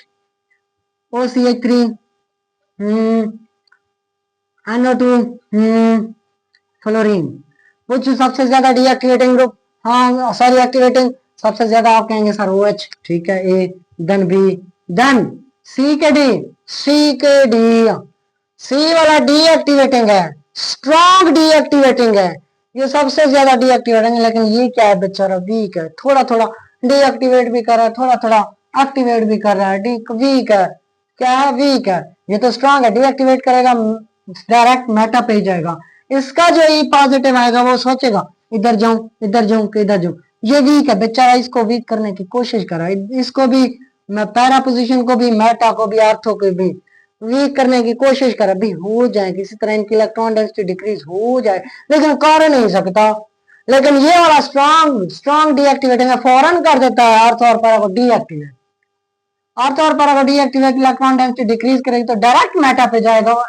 OCH3, NO2, फ्लोरीन। कुछ सबसे ज्यादा डीएक्टिवेटिंग ग्रुप, हाँ सॉरी एक्टिवेटिंग, सबसे ज्यादा आप कहेंगे सर OH, ठीक है, ए, देन बी, देन सी के डी, सी के डी, सी वाला डीएक्टिवेटिंग है, स्ट्रॉन्ग डीएक्टिवेटिंग है, ये सबसे ज्यादा डीएक्टिवेटिंग है, लेकिन ये क्या है बेचारा, वीक है, थोड़ा थोड़ा डीएक्टिवेट भी कर रहा है, थोड़ा थोड़ा एक्टिवेट भी कर रहा है, डी वीक है, क्या है, वीक है। ये तो स्ट्रॉन्ग है, डीएक्टिवेट करेगा डायरेक्ट मेटा पे ही जाएगा, इसका जो ई पॉजिटिव आएगा वो सोचेगा इधर जाऊं इधर जाऊं कि इधर जाऊं, ये वीक है बेचारा, इसको वीक करने की कोशिश कर रहा है, इसको भी मैं पैरा पोजिशन को भी, मेटा को भी, आर्थो को भी वीक करने की कोशिश कर, अभी हो जाए किसी तरह इनकी इलेक्ट्रॉन डेंसिटी डिक्रीज हो जाए, लेकिन कर नहीं सकता। लेकिन ये वाला स्ट्रॉन्ग स्ट्रॉन्ग डीएक्टिवेटिंग है, फौरन कर देता है आर्थो और पैरा को डीएक्टिवेट, आर्थो और पैरा को डीएक्टिवेट, इलेक्ट्रॉन डेंसिटी डिक्रीज करेगी तो डायरेक्ट मेटा पे जाएगा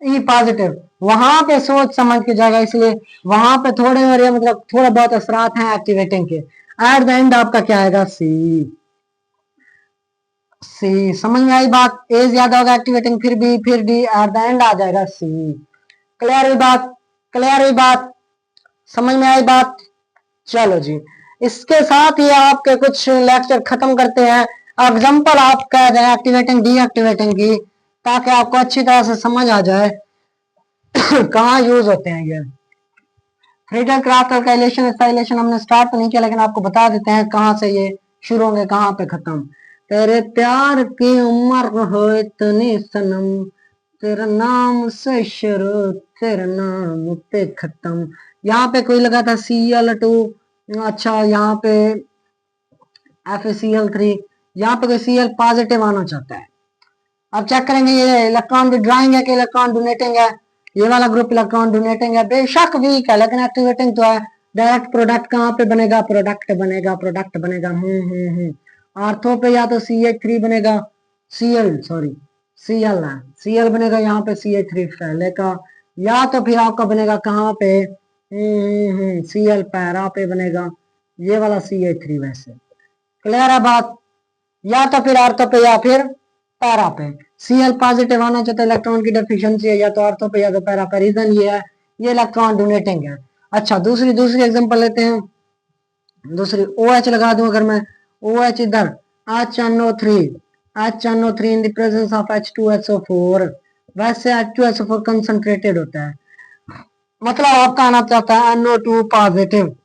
ई पॉजिटिव, वहां पे सोच समझ के जाएगा, इसलिए वहां पे थोड़े और मतलब थोड़ा बहुत असरात हैं एक्टिवेटिंग के। एट द एंड आपका क्या आएगा, सी, सी। समझ में आई बात? ए ज्यादा होगा एक्टिवेटिंग, फिर बी, फिर डी, एट द एंड आ जाएगा सी। क्लियर हुई बात? क्लियर हुई बात? समझ में आई बात? चलो जी, इसके साथ ही आपके कुछ लेक्चर खत्म करते हैं। एग्जाम्पल आप कह दें एक्टिवेटिंग डीएक्टिवेटिंग की, ताकि आपको अच्छी तरह से समझ आ जाए कहाँ यूज होते हैं ये। फ्रीडल क्राफ्ट अल्काइलेशन एसाइलेशन हमने स्टार्ट तो नहीं किया, लेकिन आपको बता देते हैं कहाँ से ये शुरू होंगे, कहाँ पे खत्म। तेरे प्यार की उम्र हो इतनी सनम, तेरा नाम से शुरू तेरा नाम पे खत्म। यहाँ पे कोई लगा था Cl2, अच्छा यहाँ पे FeCl3, यहाँ पे कोई Cl पॉजिटिव आना चाहता है। अब चेक करेंगे ये इलेक्ट्रॉन विड्रॉइंग है कि इलेक्ट्रॉन डोनेटिंग है। ये वाला ग्रुप इलेक्ट्रॉन डोनेटिंग है, बेशक वीक है लेकिन एक्टिवेटिंग तो है। डायरेक्ट प्रोडक्ट कहाँ पे बनेगा, प्रोडक्ट बनेगा, प्रोडक्ट बनेगा आर्थो पे या तो CH3 बनेगा, Cl है, Cl बनेगा यहाँ पे CH3 पहले का, या तो फिर आपका बनेगा कहाँ पे, Cl पैरा पे बनेगा, ये वाला CH3 वैसे। क्लियर है बात? या तो फिर आर्थो पे या फिर पैरा पे। Cl पॉजिटिव आना चाहता है, इलेक्ट्रॉन की डेफिशिएंसी है, या तो आर्थो पे या तो पैरा पे। रीजन ये है, ये इलेक्ट्रॉन डोनेटिंग है। अच्छा, दूसरी एग्जांपल लेते हैं, दूसरी OH लगा दूं अगर मैं, OH इधर HNO3 in the presence of H2SO4, वैसे H2SO4 कंसंट्रेटेड होता है, मतलब आपका आना चाहता है NO2 पॉजिटिव,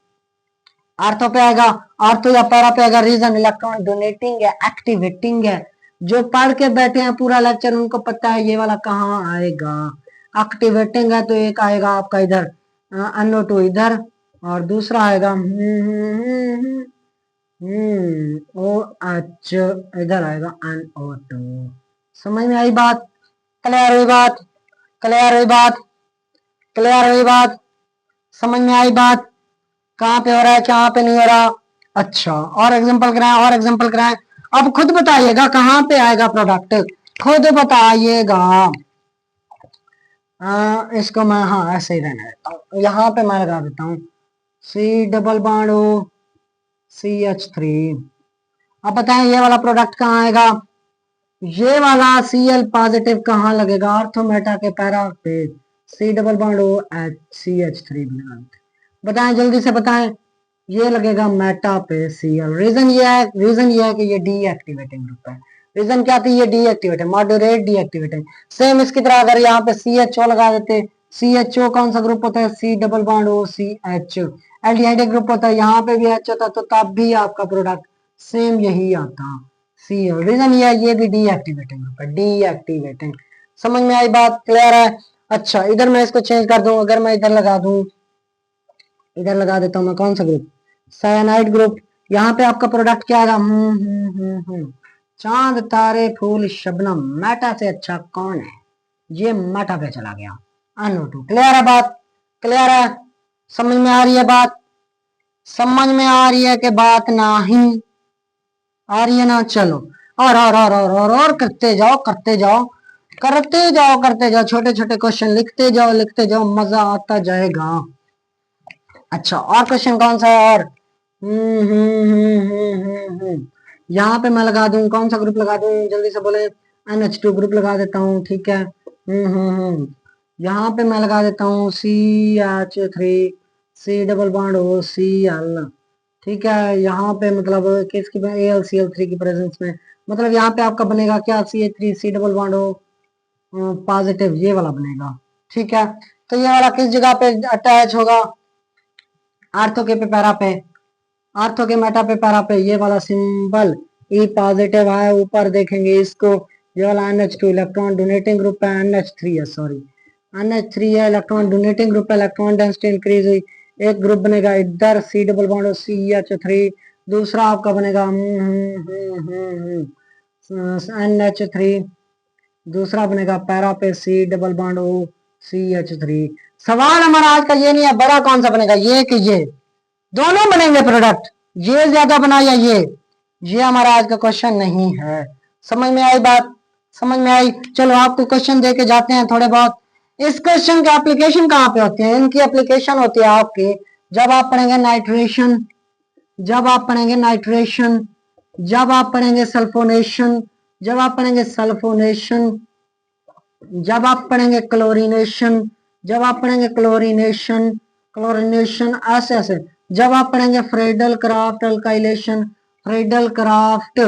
आर्थो पे आएगा, आर्थो या पैरा पे आएगा। रीजन इलेक्ट्रॉन डोनेटिंग है, एक्टिवेटिंग है। जो पढ़ के बैठे हैं पूरा लेक्चर उनको पता है ये वाला कहाँ आएगा। एक्टिवेटिंग है तो एक आएगा आपका इधर NO2 इधर, और दूसरा आएगा ओ एच, इधर आएगा NO2। समझ में आई बात? क्लियर हुई बात? क्लियर हुई बात? क्लियर हुई बात? समझ में आई बात? कहाँ पे हो रहा है, कहाँ पे नहीं हो रहा? अच्छा, और एग्जांपल कराएं, और एग्जांपल कराएं। अब खुद बताइएगा कहाँ पे आएगा प्रोडक्ट, खुद बताइएगा। इसको मैं, हाँ ऐसे ही रहने देता हूँ, यहाँ पे मैं लगा देता हूँ C double bond O CH3। अब बताएं ये वाला प्रोडक्ट कहाँ आएगा? ये वाला Cl पॉजिटिव कहाँ लगेगा? ऑर्थोमेटा के पैरा पे C double bond O CH3 बताएं, जल्दी से बताएं। ये लगेगा मेटा पे Cl। रीजन ये है कि ये डीएक्टिवेटिंग ग्रुप है। रीजन क्या थी? ये डीएक्टिवेट है, मॉडरेट डीएक्टिवेट है। सेम इसकी तरह अगर यहाँ पे CHO लगा देते, CHO कौन सा ग्रुप होता है? C double bond O CH, aldehyde group होता है, यहाँ पे भी H होता, तो तब भी आपका प्रोडक्ट सेम यही आता Cl। रीजन ये भी डीएक्टिवेटिंग ग्रुप है, डीएक्टिवेटिंग। समझ में आई बात? क्लियर है? अच्छा, इधर मैं इसको चेंज कर दूं, अगर मैं इधर लगा दूं, इधर लगा देता हूं मैं कौन सा ग्रुप? Cyanide group. यहाँ पे आपका प्रोडक्ट क्या आएगा? चांद तारे फूल शबनम, मेटा से अच्छा कौन है? ये मेटा पे चला गया, NO2। क्लियर है बात? क्लियर है? समझ में आ रही है बात? समझ में आ रही है कि बात नहीं आ रही है ना? चलो, और करते जाओ, करते जाओ, करते जाओ, करते जाओ, छोटे छोटे क्वेश्चन लिखते जाओ, लिखते जाओ, मजा आता जाएगा। अच्छा, और क्वेश्चन कौन सा है? और यहाँ पे मैं लगा दूं, कौन सा ग्रुप लगा दूं? जल्दी से बोले। NH2 ग्रुप लगा देता हूँ, ठीक है। यहाँ पे मैं लगा देता हूँ CH3, C double bond O Cl, ठीक है। यहाँ पे मतलब किसकी AlCl3 की प्रेजेंस में, मतलब यहाँ पे आपका बनेगा क्या? CH3 C double bond O positive, ये वाला बनेगा, ठीक है। तो ये वाला किस जगह पे अटैच होगा? आर्थो के पे पैरा पे, आर्थो के मेटा पे पैरा पे, ये वाला सिंबल E पॉजिटिव है, ऊपर देखेंगे इसको। ये वाला NH2 इलेक्ट्रॉन डोनेटिंग ग्रुप है, NH3 है, सॉरी NH3 है, इलेक्ट्रॉन डोनेटिंग ग्रुप है, इलेक्ट्रॉन डेंसिटी इंक्रीज हुई, एक ग्रुप बनेगा इधर C डबल बॉन्ड CH3, दूसरा आपका बनेगा NH3, दूसरा बनेगा पैरा पे C double bond O CH3। सवाल हमारा आज का ये नहीं है बड़ा कौन सा बनेगा, ये कि ये दोनों बनेंगे प्रोडक्ट, ये ज्यादा बना या ये हमारा आज का क्वेश्चन नहीं है। समझ में आई बात? समझ में आई? चलो आपको क्वेश्चन दे के जाते हैं थोड़े बहुत। इस क्वेश्चन की एप्लीकेशन कहाँ पे होती है? इनकी एप्लीकेशन होती है आपके जब आप पढ़ेंगे नाइट्रेशन, जब आप पढ़ेंगे नाइट्रेशन, जब आप पढ़ेंगे सल्फोनेशन, जब आप पढ़ेंगे सल्फोनेशन, जब आप पढ़ेंगे क्लोरीनेशन, जब आप पढ़ेंगे क्लोरीनेशन, क्लोरीनेशन ऐसे ऐसे, जब आप पढ़ेंगे Friedel craft alkylation, Friedel craft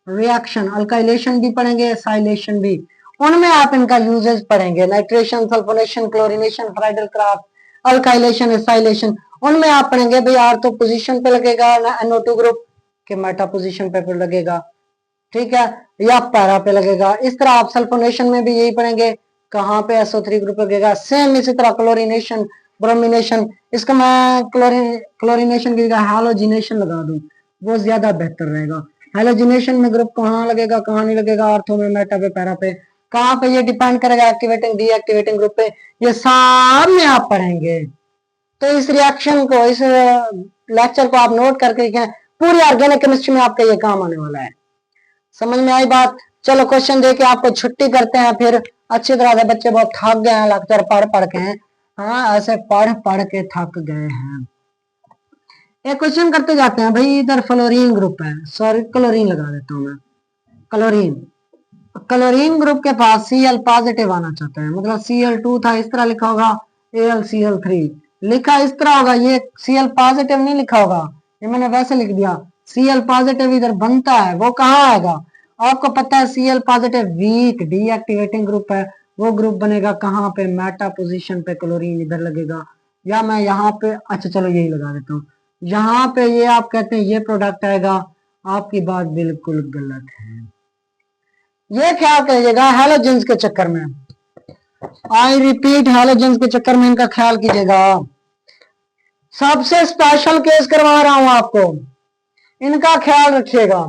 reaction, alkylation भी पढ़ेंगे, एसाइलेशन भी, उनमें आप इनका यूजेस पढ़ेंगे। Nitration, sulphonation, chlorination, Friedel craft, alkylation, acylation, उनमें आप पढ़ेंगे भाई आर तो पोजीशन पे लगेगा ना NO2 ग्रुप के, मेटा पोजीशन पे लगेगा, ठीक है, या पैरा पे लगेगा। इस तरह आप सल्फोनेशन में भी यही पढ़ेंगे, कहाँ पे SO3 ग्रुप लगेगा। सेम इसी तरह क्लोरीनेशन, ब्रोमिनेशन, इसका मैं क्लोरीनेशन की जगह हैलोजिनेशन लगा दूं, वो ज्यादा बेहतर रहेगा। हैलोजिनेशन में ग्रुप कहाँ लगेगा, कहाँ नहीं लगेगा, आर्थो में, मेटा पे, पैरा पे, कहाँ पे, ये डिपेंड करेगा एक्टिवेटिंग डीएक्टिवेटिंग ग्रुप पे, ये सब में आप पढ़ेंगे। तो इस रिएक्शन को, इस लेक्चर को आप नोट करके पूरी ऑर्गेनिक केमिस्ट्री में आपका ये काम आने वाला है। समझ में आई बात? चलो क्वेश्चन दे के आपको छुट्टी करते हैं फिर। अच्छी तरह से बच्चे बहुत थक गए हैं लेक्चर पढ़ पढ़ के, हाँ ऐसे पढ़ पढ़ के थक गए हैं। एक क्वेश्चन करते जाते हैं भाई। इधर फ्लोरीन ग्रुप है, सॉरी क्लोरीन लगा देता हूँ मैं, क्लोरीन, क्लोरीन ग्रुप के पास Cl पॉजिटिव आना चाहता है, मतलब Cl2 था, इस तरह लिखा होगा, AlCl3 लिखा इस तरह होगा, ये Cl पॉजिटिव नहीं लिखा होगा, ये मैंने वैसे लिख दिया। Cl पॉजिटिव इधर बनता है, वो कहाँ आएगा? आपको पता है Cl positive weak deactivating group है, वो ग्रुप बनेगा कहाँ पे? मेटा पोजीशन पे क्लोरीन इधर लगेगा, या मैं यहाँ पे, अच्छा चलो यही लगा देता हूँ, यहाँ पे ये आप कहते हैं ये प्रोडक्ट आएगा। आपकी बात बिल्कुल गलत है, ये क्या कहिएगा हैलोजेंस के चक्कर में, आई रिपीट हैलोजेंस के चक्कर में इनका ख्याल कीजिएगा। सबसे स्पेशल केस करवा रहा हूं आपको, इनका ख्याल रखिएगा।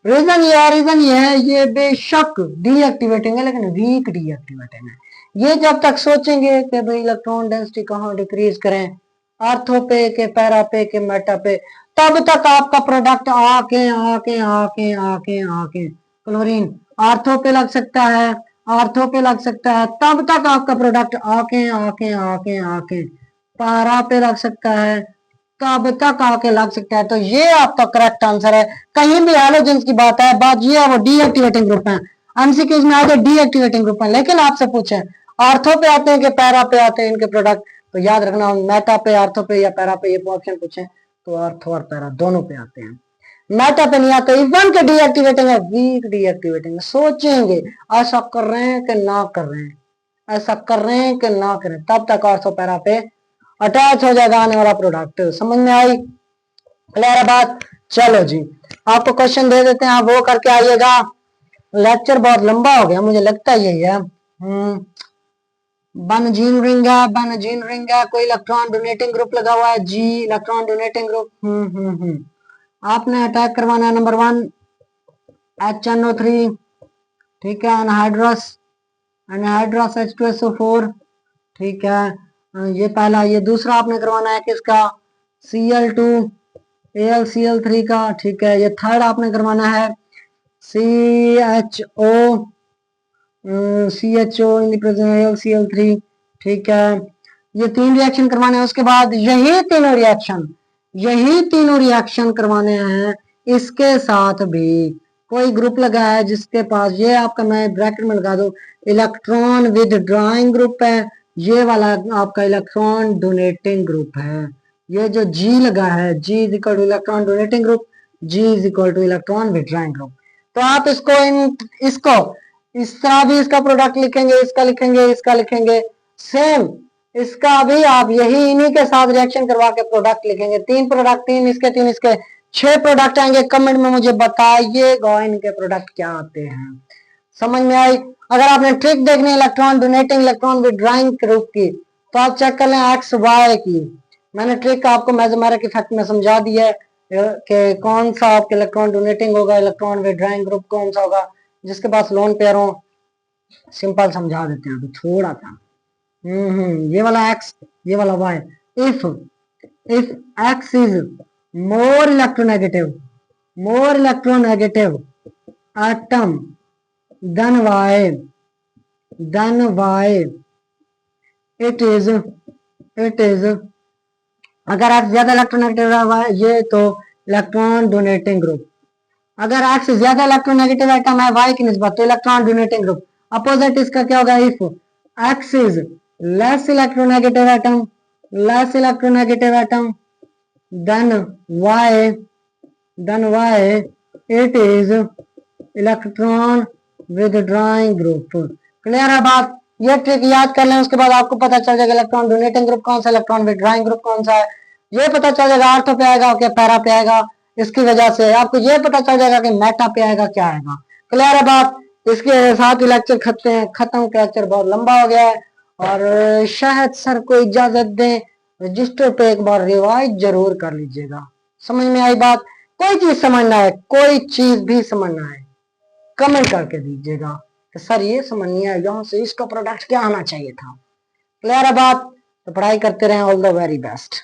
रीजन ये है, ये बेशक डीएक्टिवेटिंग है लेकिन वीक डीएक्टिवेटिंग है। ये जब तक सोचेंगे कि भाई इलेक्ट्रॉन डेंसिटी कहाँ डिक्रीज करें, आर्थो पे के पैरा पे के मेटा पे, तब तक आपका प्रोडक्ट आके आके आके आके आके क्लोरीन आर्थो पे लग सकता है, आर्थो पे लग सकता है, तब तक आपका प्रोडक्ट आके आके आके आके पैरा पे लग सकता है, तब तक आके लग सकता है। तो ये आपका करेक्ट आंसर है। कहीं भी हैलोजेंस की बात है, बात ये है वो डीएक्टिवेटिंग ग्रुप है, एमसीक्यूज में आते डीएक्टिवेटिंग ग्रुप है। लेकिन आपसे पूछे आर्थो पे आते हैं कि पैरा पे आते हैं इनके प्रोडक्ट, तो याद रखना मेटा पे, आर्थो पे या पैरा पे, ये ऑप्शन पूछे तो आर्थो और पैरा दोनों पे आते हैं। मेटा पे नहीं आते, इवन के डीएक्टिवेटिंग है, वीक डीएक्टिवेटिंग। सोचेंगे ऐसा कर रहे हैं कि ना कर रहे हैं, ऐसा कर रहे हैं कि ना करें, तब तक आर्थो पैरा पे अटैच हो जाएगा आने वाला प्रोडक्ट। समझ में आई, क्लियर है बात? चलो जी, आपको क्वेश्चन दे देते हैं, आप वो करके आइएगा। लेक्चर बहुत लंबा हो गया, मुझे लगता यही है। बनजीन रिंग है, बनजीन रिंग है, कोई इलेक्ट्रॉन डोनेटिंग ग्रुप लगा हुआ है, जी इलेक्ट्रॉन डोनेटिंग ग्रुप। आपने अटैक करवाना है नंबर 1 HNO3, ठीक है, अनहाइड्रस, अनहाइड्रस H2SO4, ठीक है, ये पहला। ये दूसरा आपने करवाना है किसका, Cl2 AlCl3 का, ठीक है। ये थर्ड आपने करवाना है CHO in the presence AlCl3, ठीक है। ये 3 रिएक्शन करवाने हैं, उसके बाद यही तीनों रिएक्शन करवाने हैं। इसके साथ भी कोई ग्रुप लगा है जिसके पास, ये आपका मैं ब्रैकेट में लगा दो, इलेक्ट्रॉन विद ड्राइंग ग्रुप है, ये वाला आपका इलेक्ट्रॉन डोनेटिंग ग्रुप है। ये जो G लगा है, G is equal two electron donating group, G is equal two electron withdrawing group. तो आप इसको इस तरह भी इसका प्रोडक्ट लिखेंगे, इसका लिखेंगे, इसका लिखेंगे, सेम इसका भी आप यही इन्हीं के साथ रिएक्शन करवा के प्रोडक्ट लिखेंगे। 3 प्रोडक्ट, 3 इसके 3 इसके, 6 प्रोडक्ट आएंगे। कमेंट में मुझे बताइएगा इनके प्रोडक्ट क्या आते हैं। समझ में आई? अगर आपने ट्रिक देखनी electron donating electron withdrawing group की, तो आप चेक कर लें एक्स वाई की। मैंने ट्रिक आपको मेसोमेरिक इफेक्ट में समझा दिया है कि कौन सा आपके इलेक्ट्रॉन डोनेटिंग होगा, इलेक्ट्रॉन विड्रॉइंग ग्रुप कौन सा होगा, जिसके पास लोन पेयर हो। सिंपल समझा देते हैं अभी थोड़ा सा। ये वाला एक्स, ये वाला Y. If X is more electronegative atom than Y, it is अगर एक्स ज्यादा इलेक्ट्रोनेगेटिव है ये, तो इलेक्ट्रॉन डोनेटिंग ग्रुप। अगर एक्स ज्यादा इलेक्ट्रोनेगेटिव एटम है वाई की निस्बत, तो इलेक्ट्रॉन डोनेटिंग ग्रुप। अपोजिट इसका क्या होगा, if X is less electronegative atom than Y, it is electron withdrawing group. Clear है बात? ये ट्रिक याद कर लें, उसके बाद आपको पता चल जाएगा इलेक्ट्रॉन डोनेटिंग ग्रुप कौन सा, इलेक्ट्रॉन विदड्रॉइंग ग्रुप कौन सा है। ये पता चल जाएगा आर्थो पे आएगा क्या पैरा पे आएगा, इसकी वजह से आपको ये पता चल जाएगा कि मेटा पे आएगा क्या आएगा। क्लियर है बात? इसके साथ ही लेक्चर खत्म। लेक्चर बहुत लंबा हो गया है, और शायद सर को इजाजत दें, रजिस्टर पे एक बार रिवाइज जरूर कर लीजिएगा। समझ में आई बात? कोई चीज समझना है, कोई चीज भी समझना है, कमेंट करके दीजिएगा कि सर ये समझनी है, यहाँ से इसका प्रोडक्ट क्या आना चाहिए था। क्लियर है बात? तो पढ़ाई करते रहें। All the very best.